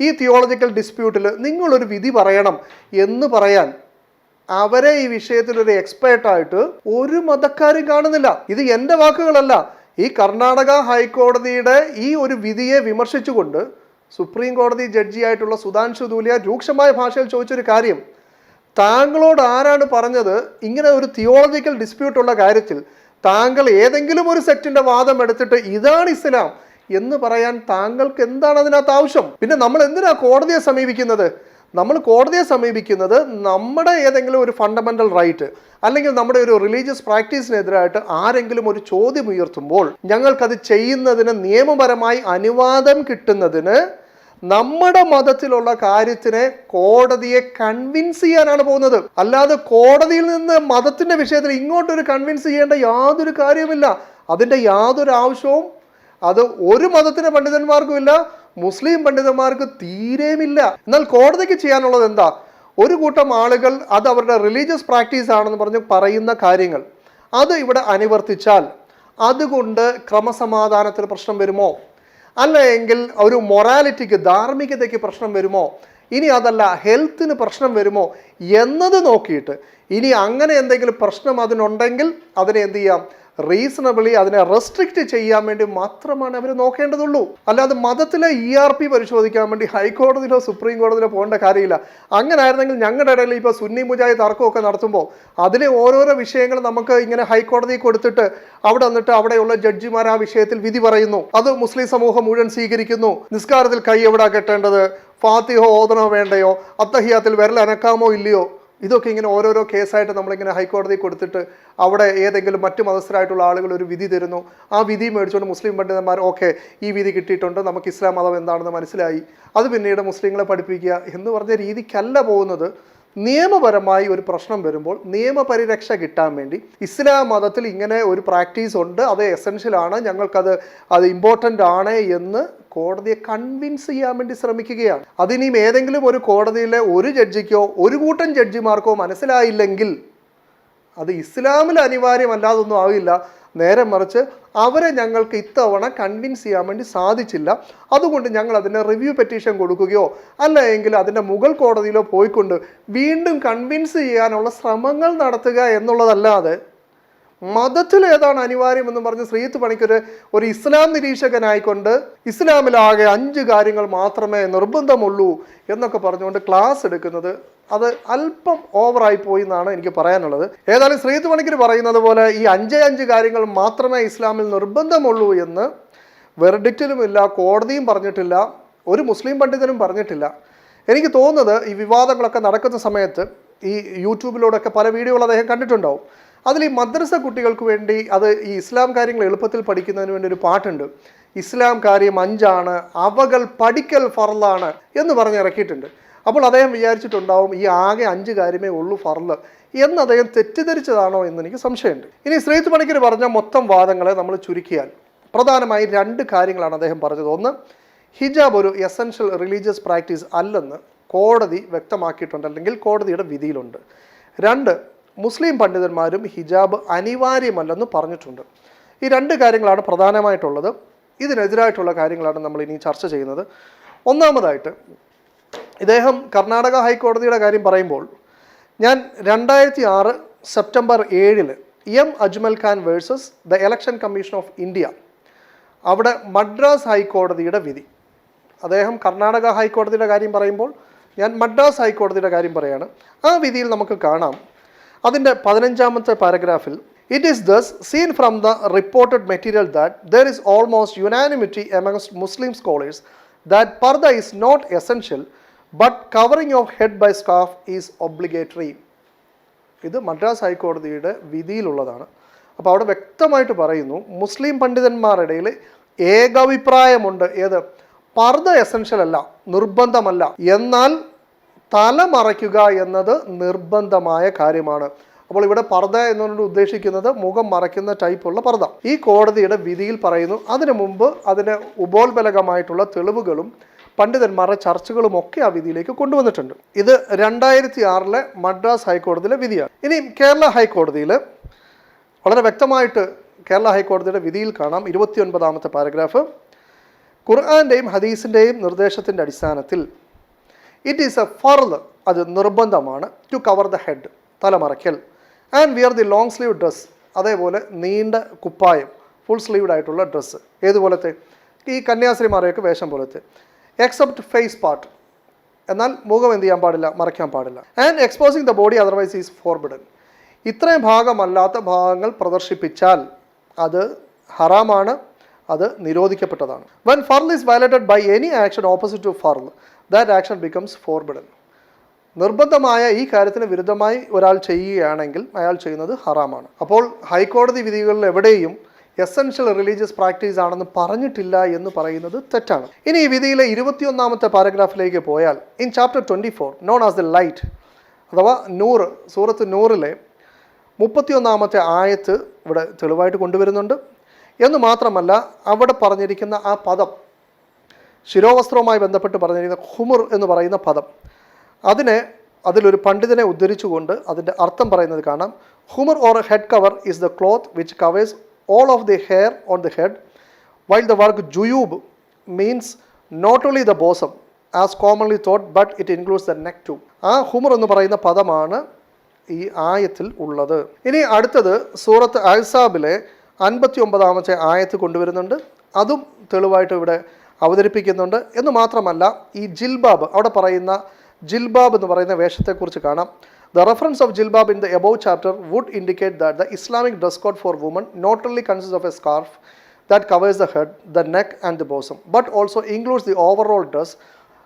ഈ തിയോളജിക്കൽ ഡിസ്പ്യൂട്ടിൽ നിങ്ങളൊരു വിധി പറയണം എന്ന് പറയാൻ അവരെ ഈ വിഷയത്തിൽ ഒരു എക്സ്പേർട്ടായിട്ട് ഒരു മതക്കാരും കാണുന്നില്ല. ഇത് എൻ്റെ വാക്കുകളല്ല. ഈ കർണാടക ഹൈക്കോടതിയുടെ ഈ ഒരു വിധിയെ വിമർശിച്ചുകൊണ്ട് സുപ്രീം കോടതി ജഡ്ജിയായിട്ടുള്ള സുധാൻഷു ധൂലിയ രൂക്ഷമായ ഭാഷയിൽ ചോദിച്ചൊരു കാര്യം, താങ്കളോട് ആരാണ് പറഞ്ഞത് ഇങ്ങനെ ഒരു തിയോളജിക്കൽ ഡിസ്പ്യൂട്ടുള്ള കാര്യത്തിൽ താങ്കൾ ഏതെങ്കിലും ഒരു സെക്റ്റിന്റെ വാദം എടുത്തിട്ട് ഇതാണ് ഇസ്ലാം എന്ന് പറയാൻ താങ്കൾക്ക് എന്താണ് അതിനകത്ത് ആവശ്യം? പിന്നെ നമ്മൾ എന്തിനാ കോടതിയെ സമീപിക്കുന്നത്? നമ്മൾ കോടതിയെ സമീപിക്കുന്നത് നമ്മുടെ ഏതെങ്കിലും ഒരു ഫണ്ടമെന്റൽ റൈറ്റ് അല്ലെങ്കിൽ നമ്മുടെ ഒരു റിലീജിയസ് പ്രാക്ടീസിനെതിരായിട്ട് ആരെങ്കിലും ഒരു ചോദ്യം ഉയർത്തുമ്പോൾ ഞങ്ങൾക്കത് ചെയ്യുന്നതിന് നിയമപരമായി അനുവാദം കിട്ടുന്നതിന് നമ്മുടെ മതത്തിലുള്ള കാര്യത്തിനെ കോടതിയെ കൺവിൻസ് ചെയ്യാനാണ് പോകുന്നത്. അല്ലാതെ കോടതിയിൽ നിന്ന് മതത്തിന്റെ വിഷയത്തിൽ ഇങ്ങോട്ടൊരു കൺവിൻസ് ചെയ്യേണ്ട യാതൊരു കാര്യവുമില്ല. അതിൻ്റെ യാതൊരു ആവശ്യവും അത് ഒരു മതത്തിലെ പണ്ഡിതന്മാർക്കും ഇല്ല, മുസ്ലിം പണ്ഡിതന്മാർക്ക് തീരെയുമില്ല. എന്നാൽ കോടതിക്ക് ചെയ്യാനുള്ളത് എന്താ? ഒരു കൂട്ടം ആളുകൾ അത് അവരുടെ റിലീജിയസ് പ്രാക്ടീസ് ആണെന്ന് പറഞ്ഞ് പറയുന്ന കാര്യങ്ങൾ അത് ഇവിടെ അനുവർത്തിച്ചാൽ അതുകൊണ്ട് ക്രമസമാധാനത്തിന് പ്രശ്നം വരുമോ, അല്ല എങ്കിൽ ഒരു മൊറാലിറ്റിക്ക് ധാർമ്മികതയ്ക്ക് പ്രശ്നം വരുമോ, ഇനി അതല്ല ഹെൽത്തിന് പ്രശ്നം വരുമോ എന്നത് നോക്കിയിട്ട് ഇനി അങ്ങനെ എന്തെങ്കിലും പ്രശ്നം അതിനുണ്ടെങ്കിൽ അതിനെ എന്ത് ചെയ്യാം, റീസണബിളി അതിനെ റെസ്ട്രിക്റ്റ് ചെയ്യാൻ വേണ്ടി മാത്രമാണ് അവർ നോക്കേണ്ടതുള്ളൂ. അല്ലാതെ മതത്തിലെ ERP പരിശോധിക്കാൻ വേണ്ടി ഹൈക്കോടതിയിലോ സുപ്രീം കോടതിയിലോ പോകേണ്ട കാര്യമില്ല. അങ്ങനെ ആയിരുന്നെങ്കിൽ ഞങ്ങളുടെ ഇടയിൽ ഇപ്പോൾ സുന്നി മുജാഹിദ് തർക്കമൊക്കെ നടത്തുമ്പോൾ അതിലെ ഓരോരോ വിഷയങ്ങൾ നമുക്ക് ഇങ്ങനെ ഹൈക്കോടതി കൊടുത്തിട്ട് അവിടെ വന്നിട്ട് അവിടെയുള്ള ജഡ്ജിമാർ ആ വിഷയത്തിൽ വിധി പറയുന്നു, അത് മുസ്ലിം സമൂഹം മുഴുവൻ സ്വീകരിക്കുന്നു. നിസ്കാരത്തിൽ കൈ എവിടാ കെട്ടേണ്ടത്, ഫാത്തിഹോ ഓതണോ വേണ്ടയോ, അത്തഹിയാത്തിൽ വിരൽ അനക്കാമോ ഇല്ലയോ, ഇതൊക്കെ ഇങ്ങനെ ഓരോരോ കേസായിട്ട് നമ്മളിങ്ങനെ ഹൈക്കോടതി കൊടുത്തിട്ട് അവിടെ ഏതെങ്കിലും മറ്റു മതസ്ഥരായിട്ടുള്ള ആളുകൾ ഒരു വിധി തരുന്നു. ആ വിധി മേടിച്ചുകൊണ്ട് മുസ്ലിം പണ്ഡിതന്മാർ ഓക്കെ ഈ വിധി കിട്ടിയിട്ടുണ്ട്, നമുക്ക് ഇസ്ലാം മതം എന്താണെന്ന് മനസ്സിലായി, അത് പിന്നീട് മുസ്ലിങ്ങളെ പഠിപ്പിക്കുക എന്ന് പറഞ്ഞ രീതിക്കല്ല പോകുന്നത്. നിയമപരമായി ഒരു പ്രശ്നം വരുമ്പോൾ നിയമപരിരക്ഷ കിട്ടാൻ വേണ്ടി ഇസ്ലാം മതത്തിൽ ഇങ്ങനെ ഒരു പ്രാക്ടീസ് ഉണ്ട്, അത് എസെൻഷ്യൽ ആണ്, ഞങ്ങൾക്കത് ഇമ്പോർട്ടൻ്റ് ആണ് എന്ന് കോടതിയെ കൺവിൻസ് ചെയ്യാൻ വേണ്ടി ശ്രമിക്കുകയാണ്. അതിനിയും ഏതെങ്കിലും ഒരു കോടതിയിലെ ഒരു ജഡ്ജിക്കോ ഒരു കൂട്ടം ജഡ്ജിമാർക്കോ മനസ്സിലായില്ലെങ്കിൽ അത് ഇസ്ലാമിൽ അനിവാര്യമല്ലാതൊന്നും ആവില്ല. നേരെ മറിച്ച് അവരെ ഞങ്ങൾക്ക് ഇത്തവണ കൺവിൻസ് ചെയ്യാൻ വേണ്ടി സാധിച്ചില്ല, അതുകൊണ്ട് ഞങ്ങൾ അതിന് റിവ്യൂ പെറ്റീഷൻ കൊടുക്കുകയോ അല്ല എങ്കിൽ അതിൻ്റെ മുകൾ കോടതിയിലോ പോയിക്കൊണ്ട് വീണ്ടും കൺവിൻസ് ചെയ്യാനുള്ള ശ്രമങ്ങൾ നടത്തുക എന്നുള്ളതല്ലാതെ മതത്തിൽ ഏതാണ് അനിവാര്യമെന്ന് പറഞ്ഞ് ശ്രീത്ത് പണിക്കർ ഒരു ഇസ്ലാം നിരീക്ഷകനായിക്കൊണ്ട് ഇസ്ലാമിലാകെ 5 കാര്യങ്ങൾ മാത്രമേ നിർബന്ധമുള്ളൂ എന്നൊക്കെ പറഞ്ഞുകൊണ്ട് ക്ലാസ് എടുക്കുന്നത് അത് അല്പം ഓവറായി പോയി എന്നാണ് എനിക്ക് പറയാനുള്ളത്. ഏതായാലും ശ്രീത്ത് പണിക്കർ പറയുന്നത് പോലെ ഈ 5 കാര്യങ്ങൾ മാത്രമേ ഇസ്ലാമിൽ നിർബന്ധമുള്ളൂ എന്ന് വെർഡിക്റ്റിലുമില്ല, കോടതിയും പറഞ്ഞിട്ടില്ല, ഒരു മുസ്ലിം പണ്ഡിതനും പറഞ്ഞിട്ടില്ല. എനിക്ക് തോന്നുന്നത് ഈ വിവാദങ്ങളൊക്കെ നടക്കുന്ന സമയത്ത് ഈ യൂട്യൂബിലൂടെയൊക്കെ പല വീഡിയോകൾ അദ്ദേഹം കണ്ടിട്ടുണ്ടാവും. അതിൽ ഈ മദ്രസ കുട്ടികൾക്ക് വേണ്ടി അത് ഈ ഇസ്ലാം കാര്യങ്ങൾ എളുപ്പത്തിൽ പഠിക്കുന്നതിന് വേണ്ടി ഒരു പാട്ടുണ്ട്, ഇസ്ലാം കാര്യം 5 ആണ്, അവകൾ പഠിക്കൽ ഫർളാണ് എന്ന് പറഞ്ഞ് ഇറക്കിയിട്ടുണ്ട്. അപ്പോൾ അദ്ദേഹം വിചാരിച്ചിട്ടുണ്ടാവും ഈ ആകെ 5 കാര്യമേ ഉള്ളൂ ഫർള് എന്ന് അദ്ദേഹം തെറ്റിദ്ധരിച്ചതാണോ എന്ന് എനിക്ക് സംശയമുണ്ട്. ഇനി ശ്രീത്ത് പണിക്കർ പറഞ്ഞ മൊത്തം വാദങ്ങളെ നമ്മൾ ചുരുക്കിയാൽ പ്രധാനമായും 2 കാര്യങ്ങളാണ് അദ്ദേഹം പറഞ്ഞത്. ഒന്ന്, ഹിജാബ് ഒരു എസെൻഷ്യൽ റിലീജിയസ് പ്രാക്ടീസ് അല്ലെന്ന് കോടതി വ്യക്തമാക്കിയിട്ടുണ്ട്, അല്ലെങ്കിൽ കോടതിയുടെ വിധിയിലുണ്ട്. 2, മുസ്ലിം പണ്ഡിതന്മാരും ഹിജാബ് അനിവാര്യമല്ലെന്ന് പറഞ്ഞിട്ടുണ്ട്. ഈ 2 കാര്യങ്ങളാണ് പ്രധാനമായിട്ടുള്ളത്. ഇതിനെതിരായിട്ടുള്ള കാര്യങ്ങളാണ് നമ്മൾ ഇനി ചർച്ച ചെയ്യുന്നത്. ഒന്നാമതായിട്ട് ഇദ്ദേഹം കർണാടക ഹൈക്കോടതിയുടെ കാര്യം പറയുമ്പോൾ ഞാൻ 2006 September 7 M Ajmal Khan versus the election commission of India, അവിടെ മദ്രാസ് ഹൈക്കോടതിയുടെ വിധി, അദ്ദേഹം കർണാടക ഹൈക്കോടതിയുടെ കാര്യം പറയുമ്പോൾ ഞാൻ മദ്രാസ് ഹൈക്കോടതിയുടെ കാര്യം പറയുകയാണ്. ആ വിധിയിൽ നമുക്ക് കാണാം, അതിൻ്റെ 15ാമത്തെ പാരഗ്രാഫിൽ it is thus seen from the reported material that there is almost unanimity amongst Muslim scholars that purdah is not essential but covering of head by scarf is obligatory. ഇത് മദ്രാസ് ഹൈക്കോടതിയുടെ വിധിയിലുള്ളതാണ്. അപ്പോൾ അവിടെ വ്യക്തമായിട്ട് പറയുന്നു, മുസ്ലിം പണ്ഡിതന്മാരുടെ ഇടയിൽ ഏകാഭിപ്രായമുണ്ട്, ഏത്, പർദ എസെൻഷ്യൽ അല്ല, നിർബന്ധമല്ല, എന്നാൽ തല മറയ്ക്കുക എന്നത് നിർബന്ധമായ കാര്യമാണ്. അപ്പോൾ ഇവിടെ പർദ എന്നുകൊണ്ട് ഉദ്ദേശിക്കുന്നത് മുഖം മറയ്ക്കുന്ന ടൈപ്പുള്ള പർദ. ഈ കോടതിയുടെ വിധിയിൽ പറയുന്നു. അതിനു മുമ്പ് അതിന് ഉപോത്ബലകമായിട്ടുള്ള തെളിവുകളും പണ്ഡിതന്മാരുടെ ചർച്ചകളും ഒക്കെ ആ വിധിയിലേക്ക് കൊണ്ടുവന്നിട്ടുണ്ട്. ഇത് 2006 മദ്രാസ് ഹൈക്കോടതിയിലെ വിധിയാണ്. ഇനി കേരള ഹൈക്കോടതിയിൽ വളരെ വ്യക്തമായിട്ട് കേരള ഹൈക്കോടതിയുടെ വിധിയിൽ കാണാം 29ാമത്തെ പാരഗ്രാഫ്, ഖുർആന്റെയും ഹദീസിൻ്റെയും നിർദ്ദേശത്തിൻ്റെ അടിസ്ഥാനത്തിൽ ഇറ്റ് ഈസ് എ ഫർള്, അത് നിർബന്ധമാണ്, ടു കവർ ദ ഹെഡ്, തലമറയ്ക്കൽ. And wear the long sleeve dress, അതേപോലെ നീണ്ട കുപ്പായം, ഫുൾ സ്ലീവ്ഡ് ആയിട്ടുള്ള ഡ്രസ്സ്. ഏതുപോലത്തെ? ഈ കന്യാസ്ത്രീമാരെയൊക്കെ വേഷം പോലത്തെ. എക്സെപ്റ്റ് ഫേസ് പാർട്ട്, എന്നാൽ മുഖം എന്ത് ചെയ്യാൻ പാടില്ല, മറയ്ക്കാൻ പാടില്ല. And exposing the body otherwise is forbidden. ഇത്രയും ഭാഗമല്ലാത്ത ഭാഗങ്ങൾ പ്രദർശിപ്പിച്ചാൽ അത് ഹറാമാണ്, അത് നിരോധിക്കപ്പെട്ടതാണ്. വെൻ ഫർൾ is violated by any action opposite to ഫർൾ, ദാറ്റ് ആക്ഷൻ ബിക്കംസ് ഫോർബിഡൻ. നിർബന്ധമായ ഈ കാര്യത്തിന് വിരുദ്ധമായി ഒരാൾ ചെയ്യുകയാണെങ്കിൽ അയാൾ ചെയ്യുന്നത് ഹറാമാണ്. അപ്പോൾ ഹൈക്കോടതി വിധികളിൽ എവിടെയും എസെൻഷ്യൽ റിലീജിയസ് പ്രാക്ടീസ് ആണെന്ന് പറഞ്ഞിട്ടില്ല എന്ന് പറയുന്നത് തെറ്റാണ്. ഇനി ഈ വിധിയിലെ 21ാമത്തെ പാരഗ്രാഫിലേക്ക് പോയാൽ, in chapter 24 known as the light അഥവാ നൂറ്, സൂറത്ത് നൂറിലെ 31ാമത്തെ ആയത്ത് ഇവിടെ തെളിവായിട്ട് കൊണ്ടുവരുന്നുണ്ട്. എന്ന് മാത്രമല്ല അവിടെ പറഞ്ഞിരിക്കുന്ന ആ പദം, ശിരോവസ്ത്രവുമായി ബന്ധപ്പെട്ട് പറഞ്ഞിരിക്കുന്ന ഹുമുർ എന്ന് പറയുന്ന പദം, അതിലൊരു പണ്ഡിതനെ ഉദ്ധരിച്ചുകൊണ്ട് അതിൻ്റെ അർത്ഥം പറയുന്നത് കാണാം. ഹുമുർ or head cover is the cloth which covers all of the hair on the head, while the word juyub means not only the bosom as commonly thought but it includes the neck too. ആ ഹുമർ എന്ന് പറയുന്ന പദമാണ് ഈ ആയത്തിൽ ഉള്ളത്. ഇനി അടുത്തത് സൂറത്ത് അഹ്സാബിലെ 59ാമത്തെ ആയത്ത് കൊണ്ടുവരുന്നുണ്ട്. അതും തെളിവായിട്ട് ഇവിടെ അവതരിപ്പിക്കുന്നുണ്ട്. എന്ന് മാത്രമല്ല ഈ ജിൽബാബ്, അവിടെ പറയുന്ന ജിൽബാബ് എന്ന് പറയുന്ന വേഷത്തെക്കുറിച്ച് കാണാം. The reference of jilbab in the above chapter would indicate that the Islamic dress code for women not only consists of a scarf that covers the head, the neck and the bosom, but also includes the overall dress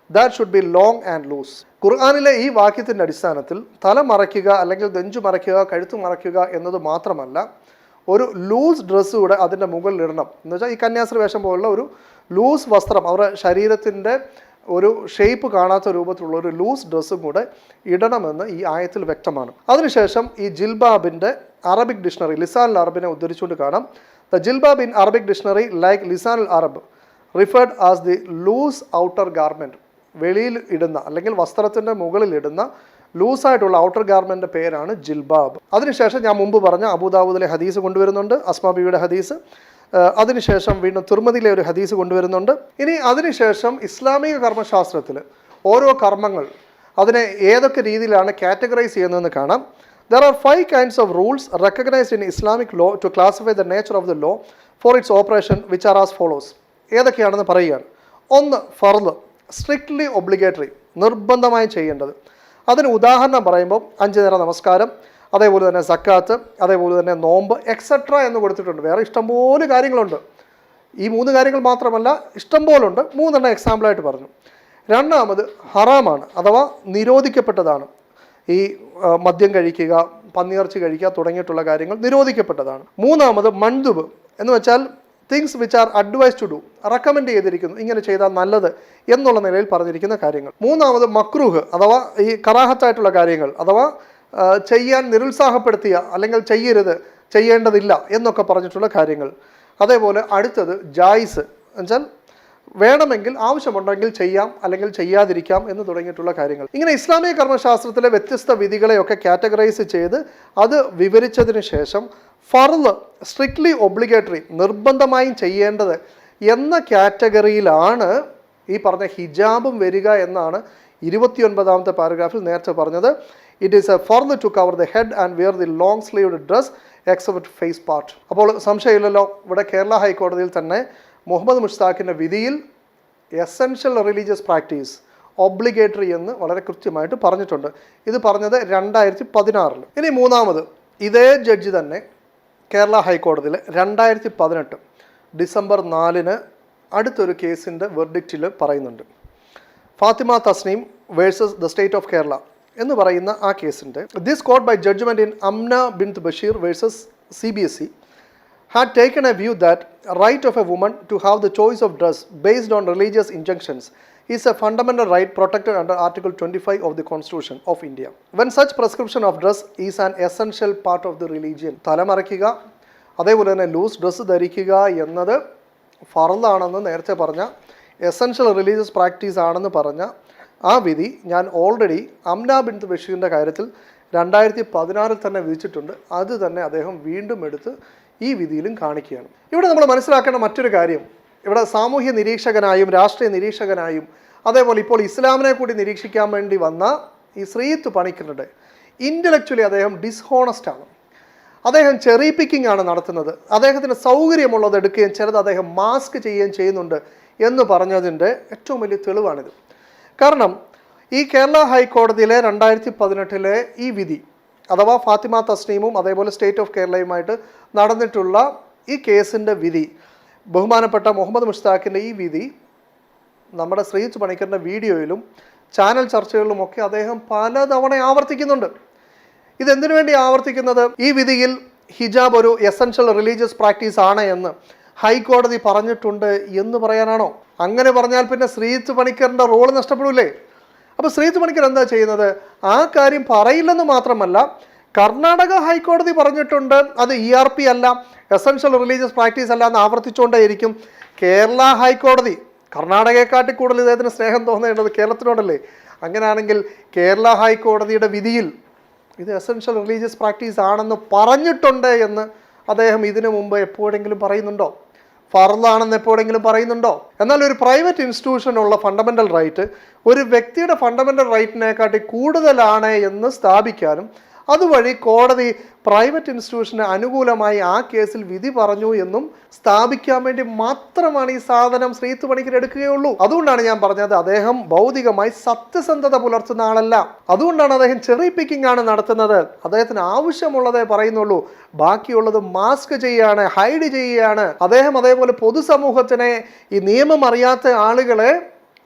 that should be long and loose. ഖുർആനിലെ ഈ വാക്യത്തിൻ്റെ അടിസ്ഥാനത്തിൽ തല മറയ്ക്കുക അല്ലെങ്കിൽ നെഞ്ചു മറയ്ക്കുക, കഴുത്ത് മറയ്ക്കുക എന്നത് മാത്രമല്ല, ഒരു ലൂസ് ഡ്രസ്സ് കൂടെ അതിൻ്റെ മുകളിൽ ഇടണം. എന്ന് വെച്ചാൽ ഈ കന്യാസ്ത്രീ വേഷം പോലുള്ള ഒരു ലൂസ് വസ്ത്രം, അവരുടെ ശരീരത്തിൻ്റെ ഒരു ഷേപ്പ് കാണാത്ത രൂപത്തിലുള്ള ഒരു ലൂസ് ഡ്രസ്സും കൂടെ ഇടണമെന്ന് ഈ ആയത്തിൽ വ്യക്തമാണ്. അതിനുശേഷം ഈ ജിൽബാബിൻ്റെ അറബിക് ഡിക്ഷണറി ലിസാൻ അൽ അറബിനെ ഉദ്ധരിച്ചുകൊണ്ട് കാണാം. ദ ജിൽബാബ് ഇൻ അറബിക് ഡിക്ഷണറി ലൈക്ക് ലിസാൻ അൽ അറബ് referred as the loose outer garment. വെളിയിൽ ഇടുന്ന അല്ലെങ്കിൽ വസ്ത്രത്തിൻ്റെ മുകളിൽ ഇടുന്ന ലൂസായിട്ടുള്ള ഔട്ടർ ഗാർമെൻറ്റിൻ്റെ പേരാണ് ജിൽബാബ്. അതിനുശേഷം ഞാൻ മുമ്പ് പറഞ്ഞ അബൂദാവൂദിലെ ഹദീസ് കൊണ്ടുവരുന്നുണ്ട്, അസ്മാ ബീവിയുടെ ഹദീസ്. അതിനുശേഷം വീണ്ടും തുർമദിയിലെ ഒരു ഹദീസ് കൊണ്ടുവരുന്നുണ്ട്. ഇനി അതിനുശേഷം ഇസ്ലാമിക കർമ്മശാസ്ത്രത്തിൽ ഓരോ കർമ്മങ്ങൾ അതിനെ ഏതൊക്കെ രീതിയിലാണ് കാറ്റഗറൈസ് ചെയ്യുന്നതെന്ന് കാണാം. There are 5 kinds of rules recognized in Islamic law to classify the nature of the law for its operation, which are as follows. ഏതൊക്കെയാണെന്ന് പറയുകയാണ്. 1. ഫർള്, സ്ട്രിക്ട്ലി ഒബ്ലിഗേറ്ററി, നിർബന്ധമായി ചെയ്യേണ്ടത്. അതിന് ഉദാഹരണം പറയുമ്പോൾ 5 നേരം നമസ്കാരം, അതേപോലെ തന്നെ സക്കാത്ത്, അതേപോലെ തന്നെ നോമ്പ് എക്സെട്ര എന്ന് കൊടുത്തിട്ടുണ്ട്. വേറെ ഇഷ്ടംപോലെ കാര്യങ്ങളുണ്ട്. ഈ 3 കാര്യങ്ങൾ മാത്രമല്ല, ഇഷ്ടംപോലുണ്ട്. 3 എക്സാമ്പിളായിട്ട് പറഞ്ഞു. 2. ഹറാമാണ് അഥവാ നിരോധിക്കപ്പെട്ടതാണ്. ഈ മദ്യം കഴിക്കുക, പന്നിയിറച്ചി കഴിക്കുക തുടങ്ങിയിട്ടുള്ള കാര്യങ്ങൾ നിരോധിക്കപ്പെട്ടതാണ്. 3. മൻദുബ് എന്ന് വെച്ചാൽ things which are advise to do, recommend ചെയ്തിരിക്കുന്നു, ഇങ്ങനെ ചെയ്താൽ നല്ലത് എന്നുള്ള നിലയിൽ പറഞ്ഞിരിക്കുന്ന കാര്യങ്ങൾ. 3. മക്രൂഹ് അഥവാ ഈ കറാഹത്തായിട്ടുള്ള കാര്യങ്ങൾ, അഥവാ ചെയ്യാൻ നിരുത്സാഹപ്പെടുത്തിയ അല്ലെങ്കിൽ ചെയ്യരുത്, ചെയ്യേണ്ടതില്ല എന്നൊക്കെ പറഞ്ഞിട്ടുള്ള കാര്യങ്ങൾ. അതേപോലെ അടുത്തത് ജായിസ് എന്നുവെച്ചാൽ വേണമെങ്കിൽ ആവശ്യമുണ്ടെങ്കിൽ ചെയ്യാം അല്ലെങ്കിൽ ചെയ്യാതിരിക്കാം എന്ന് തുടങ്ങിയിട്ടുള്ള കാര്യങ്ങൾ. ഇങ്ങനെ ഇസ്ലാമിക കർമ്മശാസ്ത്രത്തിലെ വ്യത്യസ്ത വിധികളെയൊക്കെ കാറ്റഗറൈസ് ചെയ്ത് അത് വിവരിച്ചതിന് ശേഷം ഫർള്, സ്ട്രിക്ട്ലി ഒബ്ലിഗേറ്ററി, നിർബന്ധമായും ചെയ്യേണ്ടത് എന്ന കാറ്റഗറിയിലാണ് ഈ പറഞ്ഞ ഹിജാബും വരിക എന്നാണ് 29ാമത്തെ പാരഗ്രാഫിൽ നേരത്തെ പറഞ്ഞത്. ഇറ്റ് ഈസ് എ ഫർള് to cover the head and wear the long sleeved dress except face part. അപ്പോൾ സംശയമില്ലല്ലോ, ഇവിടെ കേരള ഹൈക്കോടതിയിൽ തന്നെ മുഹമ്മദ് മുഷ്താഖിൻ്റെ വിധിയിൽ എസെൻഷ്യൽ റിലീജിയസ് പ്രാക്ടീസ് ഒബ്ലിഗേറ്ററി എന്ന് വളരെ കൃത്യമായിട്ട് പറഞ്ഞിട്ടുണ്ട്. ഇത് പറഞ്ഞത് 2016. ഇനി 3. ഇതേ ജഡ്ജി തന്നെ കേരള ഹൈക്കോടതിയിൽ 2018 ഡിസംബർ 4 അടുത്തൊരു കേസിൻ്റെ വെർഡിക്റ്റിൽ പറയുന്നുണ്ട്. Fathima Thasneem versus the state of Kerala എന്ന് പറയുന്ന ആ കേസിൻ്റെ this court by judgment in Amna Bint Basheer versus CBSE had taken a view that right of a woman to have the choice of dress based on religious injunctions is a fundamental right protected under Article 25 of the Constitution of India. When such prescription of dress is an essential part of the religion, തലമറയ്ക്കുക അതേപോലെ തന്നെ loose dress ധരിക്കുക എന്നത് ഫർളാണെന്ന് നേരത്തെ പറഞ്ഞ essential religious practice ആണെന്ന് പറഞ്ഞ ആ വിധി ഞാൻ ഓൾറെഡി അംന ബിൻത് ബഷീറിൻ്റെ കാര്യത്തിൽ 2016 തന്നെ വിധിച്ചിട്ടുണ്ട്. അത് തന്നെ അദ്ദേഹം വീണ്ടും എടുത്ത് ഈ വിധിയിലും കാണിക്കുകയാണ്. ഇവിടെ നമ്മൾ മനസ്സിലാക്കേണ്ട മറ്റൊരു കാര്യം, ഇവിടെ സാമൂഹ്യ നിരീക്ഷകനായും രാഷ്ട്രീയ നിരീക്ഷകനായും അതേപോലെ ഇപ്പോൾ ഇസ്ലാമിനെ കൂടി നിരീക്ഷിക്കാൻ വേണ്ടി വന്ന ഈ ശ്രീത്ത് പണിക്കരുടെ ഇൻ്റലക്ച്വലി അദ്ദേഹം ഡിസ്ഹോണസ്റ്റ് ആണ്. അദ്ദേഹം ചെറി പിക്കിംഗ് ആണ് നടത്തുന്നത്. അദ്ദേഹത്തിന് സൗകര്യമുള്ളത് എടുക്കുകയും ചിലത് അദ്ദേഹം മാസ്ക് ചെയ്യുകയും ചെയ്യുന്നുണ്ട് എന്ന് പറഞ്ഞതിൻ്റെ ഏറ്റവും വലിയ തെളിവാണിത്. കാരണം ഈ കേരള ഹൈക്കോടതിയിലെ 2018 ഈ വിധി, അഥവാ ഫാത്തിമ തസ്നീമും അതേപോലെ സ്റ്റേറ്റ് ഓഫ് കേരളയുമായിട്ട് നടന്നിട്ടുള്ള ഈ കേസിൻ്റെ വിധി, ബഹുമാനപ്പെട്ട മുഹമ്മദ് മുഷ്താഖിൻ്റെ ഈ വിധി നമ്മുടെ ശ്രീജിത്ത് പണിക്കറിൻ്റെ വീഡിയോയിലും ചാനൽ ചർച്ചകളിലുമൊക്കെ അദ്ദേഹം പലതവണ ആവർത്തിക്കുന്നുണ്ട്. ഇതെന്തിനു വേണ്ടി ആവർത്തിക്കുന്നത്? ഈ വിധിയിൽ ഹിജാബ് ഒരു എസൻഷ്യൽ റിലീജിയസ് പ്രാക്ടീസ് ആണ് എന്ന് ഹൈക്കോടതി പറഞ്ഞിട്ടുണ്ട് എന്ന് പറയാനാണോ? അങ്ങനെ പറഞ്ഞാൽ പിന്നെ ശ്രീജിത്ത് പണിക്കറിൻ്റെ റോള് നഷ്ടപ്പെടില്ലേ? അപ്പോൾ ശ്രീജിത്ത് പണിക്കർ എന്താ ചെയ്യുന്നത്? ആ കാര്യം പറയില്ലെന്ന് മാത്രമല്ല, കർണാടക ഹൈക്കോടതി പറഞ്ഞിട്ടുണ്ട് അത് ERP അല്ല, എസൻഷ്യൽ റിലീജിയസ് പ്രാക്ടീസ് അല്ല എന്ന് ആവർത്തിച്ചുകൊണ്ടേയിരിക്കും. കേരള ഹൈക്കോടതി, കർണാടകയെക്കാട്ടി കൂടുതൽ ഇദ്ദേഹത്തിന് സ്നേഹം തോന്നേണ്ടത് കേരളത്തിനോടല്ലേ? അങ്ങനെയാണെങ്കിൽ കേരള ഹൈക്കോടതിയുടെ വിധിയിൽ ഇത് എസൻഷ്യൽ റിലീജിയസ് പ്രാക്ടീസ് ആണെന്ന് പറഞ്ഞിട്ടുണ്ട് എന്ന് അദ്ദേഹം ഇതിനു മുമ്പ് എപ്പോഴെങ്കിലും പറയുന്നുണ്ടോ? ഫർളാണെന്ന് എപ്പോഴെങ്കിലും പറയുന്നുണ്ടോ? എന്നാൽ ഒരു പ്രൈവറ്റ് ഇൻസ്റ്റിറ്റ്യൂഷനുള്ള ഫണ്ടമെൻ്റൽ റൈറ്റ് ഒരു വ്യക്തിയുടെ ഫണ്ടമെൻ്റൽ റൈറ്റിനെക്കാട്ടി കൂടുതലാണ് എന്ന് സ്ഥാപിക്കാനും അതുവഴി കോടതി പ്രൈവറ്റ് ഇൻസ്റ്റിറ്റ്യൂഷന് അനുകൂലമായി ആ കേസിൽ വിധി പറഞ്ഞു എന്നും സ്ഥാപിക്കാൻ വേണ്ടി മാത്രമാണ് ഈ സാധനം ശ്രീജിത്ത് പണിക്കർ എടുക്കുകയുള്ളൂ. അതുകൊണ്ടാണ് ഞാൻ പറഞ്ഞത് അദ്ദേഹം ഭൗതികമായി സത്യസന്ധത പുലർത്തുന്ന ആളല്ല. അതുകൊണ്ടാണ് അദ്ദേഹം ചെറി പിക്കിംഗ് ആണ് നടത്തുന്നത്. അദ്ദേഹത്തിന് ആവശ്യമുള്ളതേ പറയുന്നുള്ളൂ, ബാക്കിയുള്ളത് മാസ്ക് ചെയ്യാണ്, ഹൈഡ് ചെയ്യുകയാണ്. അദ്ദേഹം അതേപോലെ പൊതുസമൂഹത്തിനെ, ഈ നിയമം അറിയാത്ത ആളുകളെ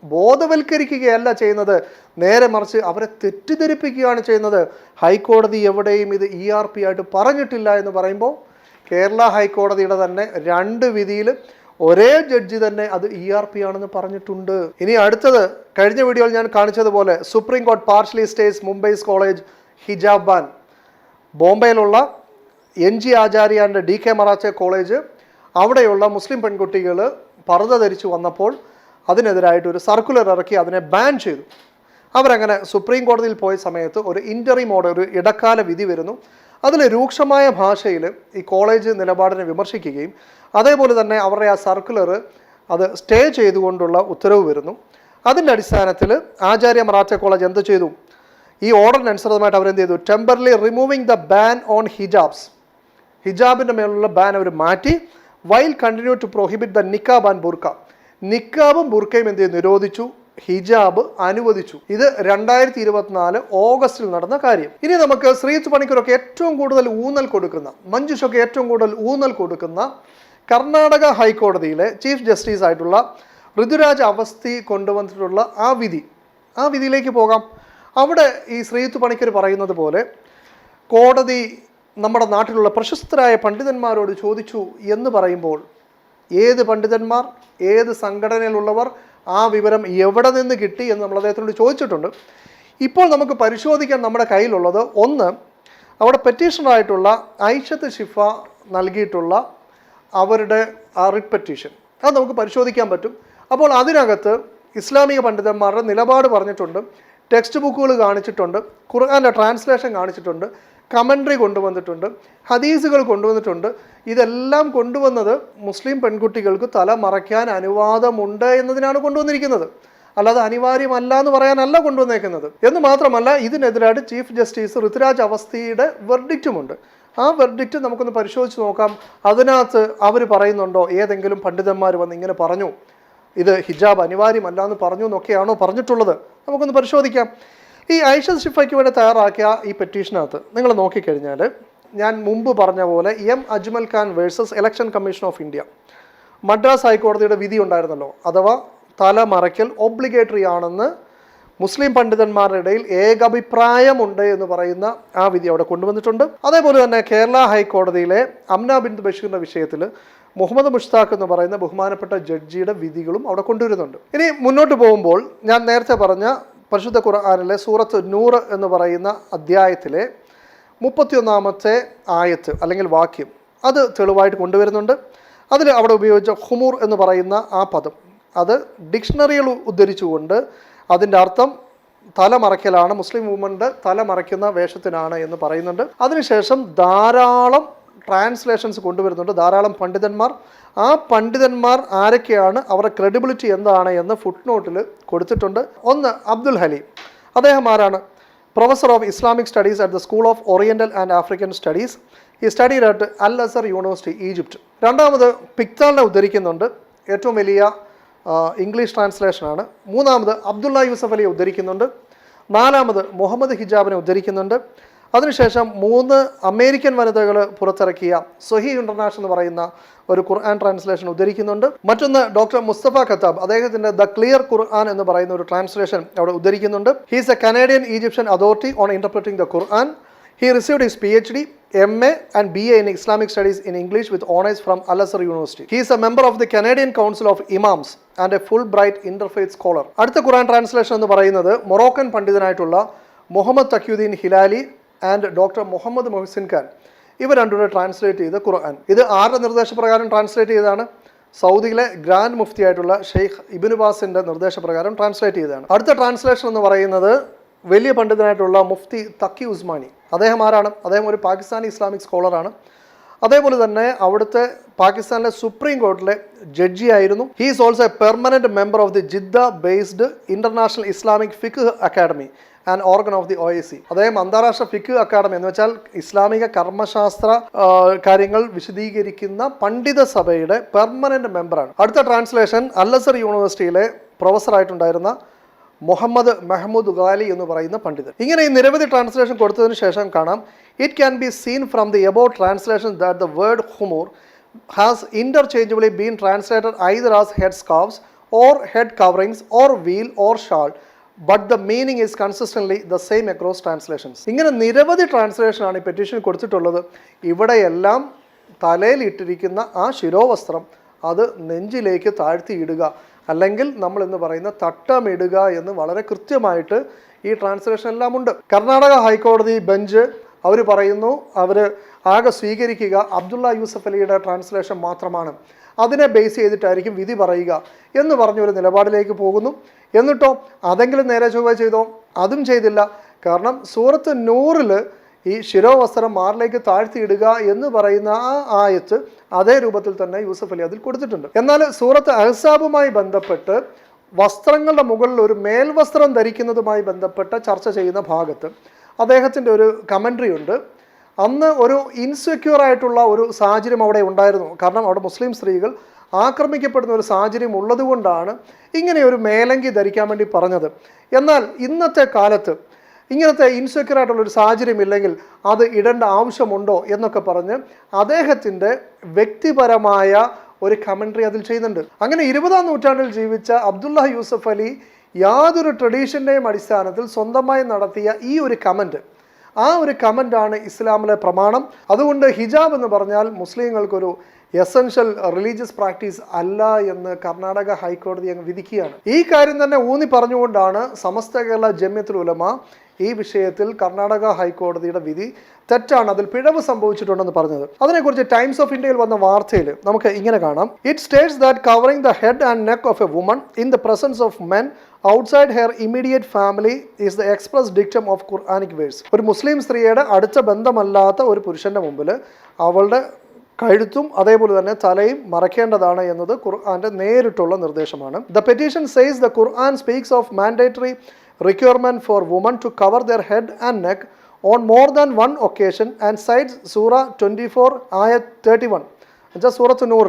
ബോധവൽക്കരിക്കുകയല്ല ചെയ്യുന്നത്, നേരെ മറിച്ച് അവരെ തെറ്റിദ്ധരിപ്പിക്കുകയാണ് ചെയ്യുന്നത്. ഹൈക്കോടതി എവിടെയും ഇത് ERP ആയിട്ട് പറഞ്ഞിട്ടില്ല എന്ന് പറയുമ്പോൾ കേരള ഹൈക്കോടതിയുടെ തന്നെ 2 വിധിയിൽ ഒരേ ജഡ്ജി തന്നെ അത് ERP ആണെന്ന് പറഞ്ഞിട്ടുണ്ട്. ഇനി അടുത്തത്, കഴിഞ്ഞ വീഡിയോയിൽ ഞാൻ കാണിച്ചതുപോലെ സുപ്രീം കോടതി പാർഷ്യലി സ്റ്റേസ് മുംബൈസ് കോളേജ് ഹിജാബ് ബാൻ. ബോംബെയിലുള്ള NG ആചാര്യാൻ്റെ DK മറാച്ചെ കോളേജ്, അവിടെയുള്ള മുസ്ലിം പെൺകുട്ടികൾ പർദ്ദ ധരിച്ചു വന്നപ്പോൾ അതിനെതിരായിട്ട് ഒരു സർക്കുലർ ഇറക്കി അതിനെ ബാൻ ചെയ്തു. അവരങ്ങനെ സുപ്രീം കോടതിയിൽ പോയ സമയത്ത് ഒരു ഇൻ്ററിം ഓർഡർ, ഒരു ഇടക്കാല വിധി വരുന്നു. അതിൽ രൂക്ഷമായ ഭാഷയിൽ ഈ കോളേജ് നിലപാടിനെ വിമർശിക്കുകയും അതേപോലെ തന്നെ അവരുടെ ആ സർക്കുലർ അത് സ്റ്റേ ചെയ്തുകൊണ്ടുള്ള ഉത്തരവ് വരുന്നു. അതിൻ്റെ അടിസ്ഥാനത്തിൽ ആചാര്യ മറാഠ കോളേജ് എന്ത് ചെയ്തു? ഈ ഓർഡറിനനുസൃതമായിട്ട് അവരെന്ത് ചെയ്തു? Temporarily removing the ban on hijabs, ഹിജാബിൻ്റെ മേലുള്ള ബാൻ അവർ മാറ്റി. While continue to prohibit the niqab and burqa, നിക്കാബും ബുർക്കയും എന്ത് ചെയ്തു? നിരോധിച്ചു. ഹിജാബ് അനുവദിച്ചു. ഇത് 2024 ഓഗസ്റ്റിൽ നടന്ന കാര്യം. ഇനി നമുക്ക് ശ്രീജിത്ത് പണിക്കരൊക്കെ ഏറ്റവും കൂടുതൽ ഊന്നൽ കൊടുക്കുന്ന, മഞ്ജുഷൊക്കെ ഏറ്റവും കൂടുതൽ ഊന്നൽ കൊടുക്കുന്ന കർണാടക ഹൈക്കോടതിയിലെ ചീഫ് ജസ്റ്റിസ് ആയിട്ടുള്ള ഋതുരാജ് അവസ്ഥി കൊണ്ടുവന്നിട്ടുള്ള ആ വിധിയിലേക്ക് പോകാം. അവിടെ ഈ ശ്രീജിത്ത് പണിക്കർ പറയുന്നത് പോലെ കോടതി നമ്മുടെ നാട്ടിലുള്ള പ്രശസ്തരായ പണ്ഡിതന്മാരോട് ചോദിച്ചു എന്ന് പറയുമ്പോൾ ഏത് പണ്ഡിതന്മാർ, ഏത് സംഘടനയിലുള്ളവർ, ആ വിവരം എവിടെ നിന്ന് കിട്ടി എന്ന് നമ്മൾ അദ്ദേഹത്തിനോട് ചോദിച്ചിട്ടുണ്ട്. ഇപ്പോൾ നമുക്ക് പരിശോധിക്കാൻ നമ്മുടെ കയ്യിലുള്ളത്, ഒന്ന്, അവിടെ പെറ്റീഷണറായിട്ടുള്ള ഐഷത്ത് ഷിഫ നൽകിയിട്ടുള്ള അവരുടെ ആ റിട്ട് പെറ്റീഷൻ, അത് നമുക്ക് പരിശോധിക്കാൻ പറ്റും. അപ്പോൾ അതിനകത്ത് ഇസ്ലാമിക പണ്ഡിതന്മാരുടെ നിലപാട് പറഞ്ഞിട്ടുണ്ട്, ടെക്സ്റ്റ് ബുക്കുകൾ കാണിച്ചിട്ടുണ്ട്, ഖുർആൻ്റെ ട്രാൻസ്ലേഷൻ കാണിച്ചിട്ടുണ്ട്, കമൻട്രി കൊണ്ടുവന്നിട്ടുണ്ട്, ഹദീസുകൾ കൊണ്ടുവന്നിട്ടുണ്ട്. ഇതെല്ലാം കൊണ്ടുവന്നത് മുസ്ലിം പെൺകുട്ടികൾക്ക് തല മറയ്ക്കാൻ അനുവാദമുണ്ട് എന്നതിനാണ് കൊണ്ടുവന്നിരിക്കുന്നത്, അല്ലാതെ അനിവാര്യമല്ല എന്ന് പറയാനല്ല കൊണ്ടുവന്നേക്കുന്നത്. എന്ന് മാത്രമല്ല, ഇതിനെതിരായിട്ട് ചീഫ് ജസ്റ്റിസ് ഋതുരാജ് അവസ്ഥയുടെ വെർഡിക്റ്റുമുണ്ട്. ആ വെർഡിക്റ്റ് നമുക്കൊന്ന് പരിശോധിച്ച് നോക്കാം. അതിനകത്ത് അവർ പറയുന്നുണ്ടോ, ഏതെങ്കിലും പണ്ഡിതന്മാർ വന്ന് ഇങ്ങനെ പറഞ്ഞു, ഇത് ഹിജാബ് അനിവാര്യമല്ല എന്ന് പറഞ്ഞു എന്നൊക്കെയാണോ പറഞ്ഞിട്ടുള്ളത്? നമുക്കൊന്ന് പരിശോധിക്കാം. ഈ ഐഷത്ത് ഷിഫയ്ക്ക് വേണ്ടി തയ്യാറാക്കിയ ഈ പെറ്റീഷനകത്ത് നിങ്ങൾ നോക്കിക്കഴിഞ്ഞാൽ, ഞാൻ മുമ്പ് പറഞ്ഞ പോലെ M Ajmal Khan versus election commission of India, Madras ഹൈക്കോടതിയുടെ വിധി ഉണ്ടായിരുന്നല്ലോ, അഥവാ തല മറയ്ക്കൽ ഒബ്ലിഗേറ്ററി ആണെന്ന് മുസ്ലിം പണ്ഡിതന്മാരുടെ ഇടയിൽ ഏകാഭിപ്രായമുണ്ട് എന്ന് പറയുന്ന ആ വിധി അവിടെ കൊണ്ടുവന്നിട്ടുണ്ട്. അതേപോലെ തന്നെ കേരള ഹൈക്കോടതിയിലെ അംന ബിന്ദു ബഷീറിൻ്റെ വിഷയത്തിൽ മുഹമ്മദ് മുഷ്താഖ് എന്ന് പറയുന്ന ബഹുമാനപ്പെട്ട ജഡ്ജിയുടെ വിധികളും അവിടെ കൊണ്ടുവരുന്നുണ്ട്. ഇനി മുന്നോട്ട് പോകുമ്പോൾ ഞാൻ നേരത്തെ പറഞ്ഞ പരിശുദ്ധ ഖുർആനിലെ സൂറത്ത് നൂർ എന്ന് പറയുന്ന അധ്യായത്തിലെ 31-ാമത്തെ ആയത്ത് അല്ലെങ്കിൽ വാക്യം, അത് തെളിവായിട്ട് കൊണ്ടുവരുന്നുണ്ട്. അതിൽ അവിടെ ഉപയോഗിച്ച ഹുമൂർ എന്ന് പറയുന്ന ആ പദം, അത് ഡിക്ഷണറികൾ ഉദ്ധരിച്ചുകൊണ്ട് അതിൻ്റെ അർത്ഥം തലമറയ്ക്കലാണ്, മുസ്ലിം വുമൻ്റെ തലമറയ്ക്കുന്ന വേഷത്തിനാണ് എന്ന് പറയുന്നുണ്ട്. അതിനുശേഷം ധാരാളം ട്രാൻസ്ലേഷൻസ് കൊണ്ടുവരുന്നുണ്ട്, ധാരാളം പണ്ഡിതന്മാർ. ആ പണ്ഡിതന്മാർ ആരൊക്കെയാണ്, അവരുടെ ക്രെഡിബിലിറ്റി എന്താണ് എന്ന് ഫുട് നോട്ടിൽ കൊടുത്തിട്ടുണ്ട്. ഒന്ന്, അബ്ദുൽ ഹലീം. അദ്ദേഹം ആരാണ്? professor of Islamic Studies at the School of Oriental and African Studies. He studied at Al-Azhar University, Egypt. രണ്ടാമത് പിക്താലിനെ ഉദ്ധരിക്കുന്നുണ്ട്, ഏറ്റവും വലിയ ഇംഗ്ലീഷ് ട്രാൻസ്ലേഷനാണ്. മൂന്നാമത് അബ്ദുള്ള യൂസഫ് അലിയെ ഉദ്ധരിക്കുന്നുണ്ട്. നാലാമത് മുഹമ്മദ് ഹിജാബിനെ ഉദ്ധരിക്കുന്നുണ്ട്. അതിനുശേഷം 3 അമേരിക്കൻ വനിതകൾ പുറത്തിറക്കിയ സ്വഹി ഇന്റർനാഷണൽ എന്ന് പറയുന്ന ഒരു ഖുർആൻ ട്രാൻസ്ലേഷൻ ഉദ്ധരിക്കുന്നുണ്ട്. മറ്റൊന്ന് ഡോക്ടർ മുസ്തഫ ഖത്താബ്, അദ്ദേഹത്തിൻ്റെ ദ ക്ലിയർ ഖുർആൻ എന്ന് പറയുന്ന ഒരു ട്രാൻസ്ലേഷൻ അവിടെ ഉദ്ധരിക്കുന്നുണ്ട്. He's a Canadian Egyptian authority on interpreting the Quran. He received his PhD, MA and BA in Islamic Studies in English with honors from Al-Azhar University. He is a member of the Canadian Council of Imams and a Fulbright Interfaith scholar. അടുത്ത ഖുർആൻ translation എന്ന് പറയുന്നത് Moroccan പണ്ഡിതനായിട്ടുള്ള Muhammad Taqiuddin Hilali and doctor Muhammad Mohsin Khan ഇവർ രണ്ടുപേരെ translate ചെയ്ത ഖുർആൻ. ഇത് ആരുടെ നിർദ്ദേശപ്രകാരം ട്രാൻസ്ലേറ്റ് ചെയ്തതാണ്? സൗദിയിലെ ഗ്രാൻഡ് മുഫ്തി ആയിട്ടുള്ള ഷെയ്ഖ് ഇബ്നു ബാസിന്റെ നിർദ്ദേശപ്രകാരം ട്രാൻസ്ലേറ്റ് ചെയ്തതാണ്. അടുത്ത ട്രാൻസ്ലേഷൻ എന്ന് പറയുന്നത് വലിയ പണ്ഡിതനായിട്ടുള്ള മുഫ്തി തക്കി ഉസ്മാനി. അദ്ദേഹം ആരാണ്? അദ്ദേഹം ഒരു പാകിസ്ഥാനി ഇസ്ലാമിക് സ്കോളറാണ്. അതേപോലെ തന്നെ അവിടുത്തെ പാകിസ്ഥാനിലെ സുപ്രീം കോർട്ടിലെ ജഡ്ജി ആയിരുന്നു. He is also a permanent member of the Jeddah based international Islamic Fiqh academy and organ of the OIC. അദ്ദേഹം അന്താരാഷ്ട്ര ഫിഖ് അക്കാഡമി എന്ന് വെച്ചാൽ ഇസ്ലാമിക കർമ്മശാസ്ത്ര കാര്യങ്ങൾ വിശദീകരിക്കുന്ന പണ്ഡിത സഭയുടെ പെർമനന്റ് മെമ്പറാണ്. അടുത്ത ട്രാൻസ്ലേഷൻ അൽ-അസർ യൂണിവേഴ്സിറ്റിയിലെ പ്രൊഫസറായിട്ടുണ്ടായിരുന്ന മുഹമ്മദ് മെഹ്മൂദ് ഗാലി എന്ന് പറയുന്ന പണ്ഡിതൻ. ഇങ്ങനെ ഈ നിരവധി ട്രാൻസ്ലേഷൻ കൊടുത്തതിന് ശേഷം കാണാം, it can be seen from the about translation that the word khumur has interchangeably been translated either as head scarves or head coverings or veil or shawl, but the meaning is consistently the same across translations. ഇങ്ങനെ നിരവധി ട്രാൻസ്ലേഷനാണ് ഈ petition കൊടുത്തിട്ടുള്ളത്. ഇവിടെയെല്ലാം തലയിലിട്ടിരിക്കുന്ന ആ ശിരോവസ്ത്രം അത് നെഞ്ചിലേക്ക് താഴ്ത്തിയിടുക, അല്ലെങ്കിൽ നമ്മൾ എന്ന് പറയുന്ന തട്ടമിടുക എന്ന് വളരെ കൃത്യമായിട്ട് ഈ ട്രാൻസ്ലേഷൻ എല്ലാം ഉണ്ട്. കർണാടക ഹൈക്കോടതി ബെഞ്ച് അവർ പറയുന്നു, അവർ ആകെ സ്വീകരിക്കുക അബ്ദുള്ള യൂസഫ് അലിയുടെ ട്രാൻസ്ലേഷൻ മാത്രമാണ്, അതിനെ ബേസ് ചെയ്തിട്ടായിരിക്കും വിധി പറയുക എന്ന് പറഞ്ഞൊരു നിലപാടിലേക്ക് പോകുന്നു. എന്നിട്ടോ അതെങ്കിലും നേരെ ചൊവ്വ ചെയ്തോ? അതും ചെയ്തില്ല. കാരണം സൂറത്ത് നൂറിൽ ഈ ശിരോവസ്ത്രം മാറിലേക്ക് താഴ്ത്തിയിടുക എന്ന് പറയുന്ന ആ ആയത്ത് അതേ രൂപത്തിൽ തന്നെ യൂസഫ് അലി അതിൽ കൊടുത്തിട്ടുണ്ട്. എന്നാൽ സൂറത്ത് അഹ്സാബുമായി ബന്ധപ്പെട്ട് വസ്ത്രങ്ങളുടെ മുകളിൽ ഒരു മേൽവസ്ത്രം ധരിക്കുന്നതുമായി ബന്ധപ്പെട്ട് ചർച്ച ചെയ്യുന്ന ഭാഗത്ത് അദ്ദേഹത്തിൻ്റെ ഒരു കമൻട്രി ഉണ്ട്. അന്ന് ഒരു ഇൻസെക്യൂർ ആയിട്ടുള്ള ഒരു സാഹചര്യം അവിടെ ഉണ്ടായിരുന്നു. കാരണം അവിടെ മുസ്ലിം സ്ത്രീകൾ ആക്രമിക്കപ്പെടുന്ന ഒരു സാഹചര്യം ഉള്ളതുകൊണ്ടാണ് ഇങ്ങനെ ഒരു മേലങ്കി ധരിക്കാൻ വേണ്ടി പറഞ്ഞത്. എന്നാൽ ഇന്നത്തെ കാലത്ത് ഇങ്ങനത്തെ ഇൻസെക്യൂർ ആയിട്ടുള്ളൊരു സാഹചര്യം ഇല്ലെങ്കിൽ അത് ഇടേണ്ട ആവശ്യമുണ്ടോ എന്നൊക്കെ പറഞ്ഞ് അദ്ദേഹത്തിൻ്റെ വ്യക്തിപരമായ ഒരു കമൻട്രി അതിൽ ചെയ്യുന്നുണ്ട്. അങ്ങനെ 20-ാം നൂറ്റാണ്ടിൽ ജീവിച്ച അബ്ദുള്ള യൂസഫ് അലി യാതൊരു ട്രഡീഷൻ്റെയും അടിസ്ഥാനത്തിൽ സ്വന്തമായി നടത്തിയ ഈ ഒരു കമൻറ്റ്, ആ ഒരു കമൻ്റാണ് ഇസ്ലാമിലെ പ്രമാണം. അതുകൊണ്ട് ഹിജാബ് എന്ന് പറഞ്ഞാൽ മുസ്ലിങ്ങൾക്കൊരു എസൻഷ്യൽ റിലീജിയസ് പ്രാക്ടീസ് അല്ല എന്ന് കർണാടക ഹൈക്കോടതി അങ്ങ് വിധിക്കുകയാണ്. ഈ കാര്യം തന്നെ ഊന്നി പറഞ്ഞുകൊണ്ടാണ് സമസ്ത കേരള ജമിയത്തുൽ ഉലമ ഈ വിഷയത്തിൽ കർണാടക ഹൈക്കോടതിയുടെ വിധി തെറ്റാണ്, അതിൽ പിഴവ് സംഭവിച്ചിട്ടുണ്ടെന്ന് പറഞ്ഞത്. അതിനെക്കുറിച്ച് ടൈംസ് ഓഫ് ഇന്ത്യയിൽ വന്ന വാർത്തയിൽ നമുക്ക് ഇങ്ങനെ കാണാം. It states that covering the head and neck of a woman in the presence of men outside her immediate family is the express dictum of Quranic verse. ഒരു മുസ്ലിം സ്ത്രീയുടെ അടുത്ത ബന്ധമല്ലാത്ത ഒരു പുരുഷന്റെ മുമ്പിൽ അവളുടെ കഴുത്തും അതേപോലെ തന്നെ തലയും മറയ്ക്കേണ്ടതാണ് എന്നത് ഖുർആന്റെ നേരിട്ടുള്ള നിർദ്ദേശമാണ്. The petition says the Quran speaks of mandatory requirement for women to cover their head and neck on more than one occasion and cites Surah 24 ayat 31, just Surah An-Nur,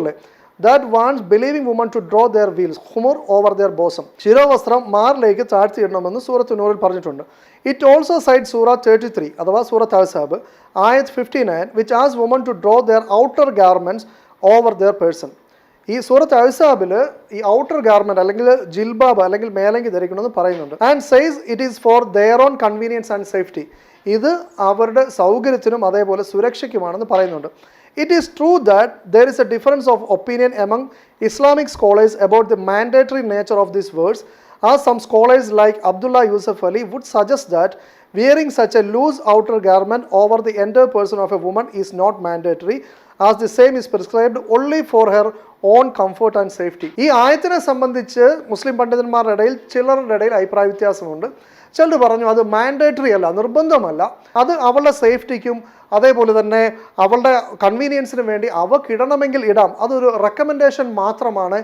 that wants believing women to draw their veils humur over their bosom. ശിരോവസ്ത്രം മാറിലേക്ക് താഴ്ത്തിയിടണമെന്ന് സൂറത്ത് നൂറിൽ പറഞ്ഞിട്ടുണ്ട്. It also side സൂറ 33 അഥവാ സൂറത്ത് അഹ്സാബ് ആയത് 59 which as woman to draw their outer garments over their person. ഈ സൂറത്ത് അഹ്സാബിൽ ഈ outer garment അല്ലെങ്കിൽ ജിൽബാബ് അല്ലെങ്കിൽ മേലങ്കി ധരിക്കണമെന്ന് പറയുന്നുണ്ട്. And says it is for their own convenience and safety, ഇത് അവരുടെ സൗകര്യത്തിനും അതേപോലെ സുരക്ഷയ്ക്കുമാണെന്ന് പറയുന്നുണ്ട്. It is true that there is a difference of opinion among Islamic scholars about the mandatory nature of this words, as some scholars like Abdullah Yusuf Ali would suggest that wearing such a loose outer garment over the entire person of a woman is not mandatory as the same is prescribed only for her own comfort and safety. ഈ ആയത്തിനെ സംബന്ധിച്ച് മുസ്ലിം പണ്ഡിതന്മാരുടെ ഇടയിൽ ചിലരുടെ ഇടയിൽ അഭിപ്രായ വ്യത്യാസമുണ്ട്. ചിലർ പറഞ്ഞു അത് മാൻഡേറ്ററി അല്ല, നിർബന്ധമല്ല, അത് അവളുടെ സേഫ്റ്റിക്കും അതേപോലെ തന്നെ അവളുടെ കൺവീനിയൻസിനും വേണ്ടി അവക്കിടണമെങ്കിൽ ഇടാം, അതൊരു റെക്കമെൻഡേഷൻ മാത്രമാണ്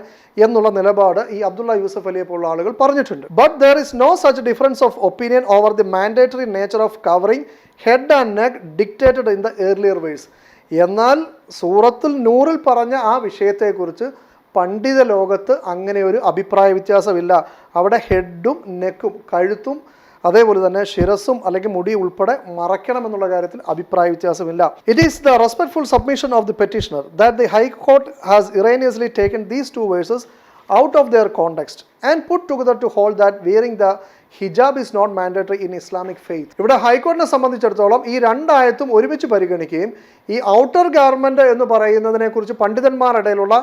എന്നുള്ള നിലപാട് ഈ അബ്ദുള്ള യൂസഫ് അലിയെ പോലുള്ള ആളുകൾ പറഞ്ഞിട്ടുണ്ട്. But there is no such difference of opinion over the mandatory nature of covering head and neck dictated in the earlier verse. എന്നാൽ സൂറത്തുൽ നൂറിൽ പറഞ്ഞ ആ വിഷയത്തെക്കുറിച്ച് പണ്ഡിത ലോകത്ത് അങ്ങനെ ഒരു അഭിപ്രായ വ്യത്യാസമില്ല. അവിടെ ഹെഡും നെക്കും കഴുത്തും അതേപോലെ തന്നെ ശിരസും അല്ലെങ്കിൽ മുടി ഉൾപ്പെടെ മറയ്ക്കണമെന്നുള്ള കാര്യത്തിൽ അഭിപ്രായ വ്യത്യാസമില്ല. It is the respectful submission of the petitioner that the high court has erroneously taken these two verses out of their context and put together to hold that wearing the hijab is not mandatory in Islamic faith. ഇവിടെ ഹൈക്കോടതിയെ സംബന്ധിച്ചിടത്തോളം ഈ രണ്ടായത്തും ഒരുമിച്ച് പരിഗണിക്കുകയും ഈ outer garment എന്ന് പറയുന്നതിനെ കുറിച്ച് പണ്ഡിതന്മാരുടെ ഇടയിലുള്ള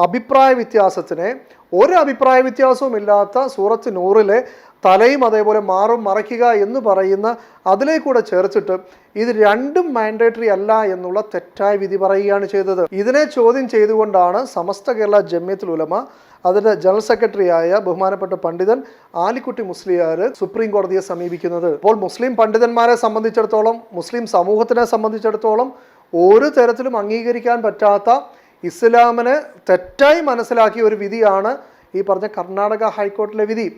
അഭിപ്രായ വ്യത്യാസത്തിനെ ഒരു അഭിപ്രായ വ്യത്യാസവും ഇല്ലാത്ത സൂറത്ത് നൂറിലെ തലയും അതേപോലെ മാറും മറയ്ക്കുക എന്ന് പറയുന്ന അതിലേക്കൂടെ ചേർത്തിട്ട് ഇത് രണ്ടും മാൻഡേറ്ററി അല്ല എന്നുള്ള തെറ്റായ വിധി പറയുകയാണ് ചെയ്തത്. ഇതിനെ ചോദ്യം ചെയ്തുകൊണ്ടാണ് സമസ്ത കേരള ജമിയത്തുൽ ഉലമ അതിൻ്റെ ജനറൽ സെക്രട്ടറിയായ ബഹുമാനപ്പെട്ട പണ്ഡിതൻ ആലിക്കുട്ടി മുസ്ലിയാർ സുപ്രീം കോടതിയെ സമീപിക്കുന്നത്. അപ്പോൾ മുസ്ലിം പണ്ഡിതന്മാരെ സംബന്ധിച്ചിടത്തോളം, മുസ്ലിം സമൂഹത്തിനെ സംബന്ധിച്ചിടത്തോളം ഒരു തരത്തിലും അംഗീകരിക്കാൻ പറ്റാത്ത ഇസ്ലാമിനെ തെറ്റായി മനസ്സിലാക്കിയ ഒരു വിധിയാണ് ഈ പറഞ്ഞ കർണാടക ഹൈക്കോർട്ടിലെ വിധി.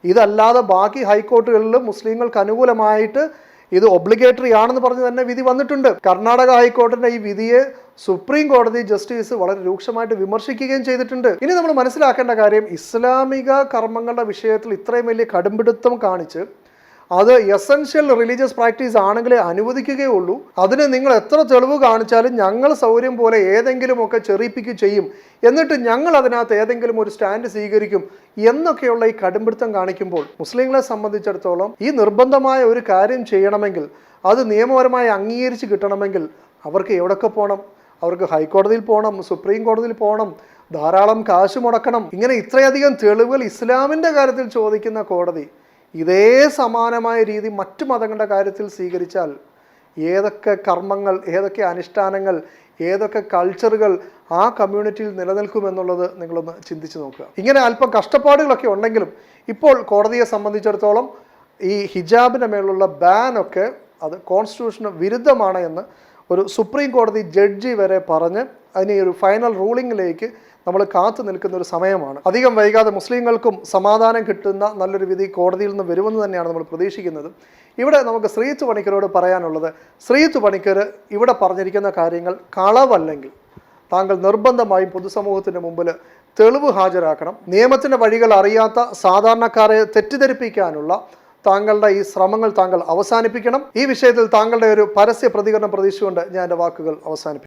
ഇതല്ലാതെ ബാക്കി ഹൈക്കോർട്ടുകളിലും മുസ്ലിങ്ങൾക്ക് അനുകൂലമായിട്ട് ഇത് ഒബ്ലിഗേറ്ററി ആണെന്ന് പറഞ്ഞ് തന്നെ വിധി വന്നിട്ടുണ്ട്. കർണാടക ഹൈക്കോടതിയുടെ ഈ വിധിയെ സുപ്രീം കോടതി ജസ്റ്റിസ് വളരെ രൂക്ഷമായിട്ട് വിമർശിക്കുകയും ചെയ്തിട്ടുണ്ട്. ഇനി നമ്മൾ മനസ്സിലാക്കേണ്ട കാര്യം, ഇസ്ലാമിക കർമ്മങ്ങളുടെ വിഷയത്തിൽ ഇത്രയും വലിയ കടുംപിടുത്തം കാണിച്ച് അത് എസെൻഷ്യൽ റിലീജിയസ് പ്രാക്ടീസ് ആണെങ്കിലേ അനുവദിക്കുകയുള്ളൂ, അതിന് നിങ്ങൾ എത്ര തെളിവ് കാണിച്ചാലും ഞങ്ങൾ സൗകര്യം പോലെ ഏതെങ്കിലുമൊക്കെ ചെറിയിപ്പിക്കുക ചെയ്യും, എന്നിട്ട് ഞങ്ങൾ അതിനകത്ത് ഏതെങ്കിലും ഒരു സ്റ്റാൻഡ് സ്വീകരിക്കും എന്നൊക്കെയുള്ള ഈ കടുംപിടുത്തം കാണിക്കുമ്പോൾ മുസ്ലിങ്ങളെ സംബന്ധിച്ചിടത്തോളം ഈ നിർബന്ധമായ ഒരു കാര്യം ചെയ്യണമെങ്കിൽ അത് നിയമപരമായി അംഗീകരിച്ച് കിട്ടണമെങ്കിൽ അവർക്ക് എവിടെയൊക്കെ പോകണം? അവർക്ക് ഹൈക്കോടതിയിൽ പോകണം, സുപ്രീം കോടതിയിൽ പോകണം, ധാരാളം കാശ് മുടക്കണം. ഇങ്ങനെ ഇത്രയധികം തെളിവുകൾ ഇസ്ലാമിൻ്റെ കാര്യത്തിൽ ചോദിക്കുന്ന കോടതി ഇതേ സമാനമായ രീതി മറ്റു മതങ്ങളുടെ കാര്യത്തിൽ സ്വീകരിച്ചാൽ ഏതൊക്കെ കർമ്മങ്ങൾ, ഏതൊക്കെ അനുഷ്ഠാനങ്ങൾ, ഏതൊക്കെ കൾച്ചറുകൾ ആ കമ്മ്യൂണിറ്റിയിൽ നിലനിൽക്കുമെന്നുള്ളത് നിങ്ങളൊന്ന് ചിന്തിച്ച് നോക്കുക. ഇങ്ങനെ അല്പം കഷ്ടപ്പാടുകളൊക്കെ ഉണ്ടെങ്കിലും ഇപ്പോൾ കോടതിയെ സംബന്ധിച്ചിടത്തോളം ഈ ഹിജാബിന് മേലുള്ള ബാനൊക്കെ അത് കോൺസ്റ്റിറ്റ്യൂഷന് വിരുദ്ധമാണ് എന്ന് ഒരു സുപ്രീം കോടതി ജഡ്ജി വരെ പറഞ്ഞ് അതിന് ഒരു ഫൈനൽ റൂളിങ്ങിലേക്ക് നമ്മൾ കാത്തു നിൽക്കുന്ന ഒരു സമയമാണ്. അധികം വൈകാതെ മുസ്ലിങ്ങൾക്കും സമാധാനം കിട്ടുന്ന നല്ലൊരു വിധി കോടതിയിൽ നിന്ന് വരുമെന്ന് തന്നെയാണ് നമ്മൾ പ്രതീക്ഷിക്കുന്നത്. ഇവിടെ നമുക്ക് ശ്രീത്ത് പണിക്കരോട് പറയാനുള്ളത്, ശ്രീത്ത് പണിക്കർ ഇവിടെ പറഞ്ഞിരിക്കുന്ന കാര്യങ്ങൾ കളവല്ലെങ്കിൽ താങ്കൾ നിർബന്ധമായും പൊതുസമൂഹത്തിൻ്റെ മുമ്പിൽ തെളിവ് ഹാജരാക്കണം. നിയമത്തിൻ്റെ വഴികൾ അറിയാത്ത സാധാരണക്കാരെ തെറ്റിദ്ധരിപ്പിക്കാനുള്ള താങ്കളുടെ ഈ ശ്രമങ്ങൾ താങ്കൾ അവസാനിപ്പിക്കണം. ഈ വിഷയത്തിൽ താങ്കളുടെ ഒരു പരസ്യ പ്രതികരണം പ്രതീക്ഷിച്ചുകൊണ്ട് ഞാൻ എൻ്റെ വാക്കുകൾ അവസാനിപ്പിക്കും.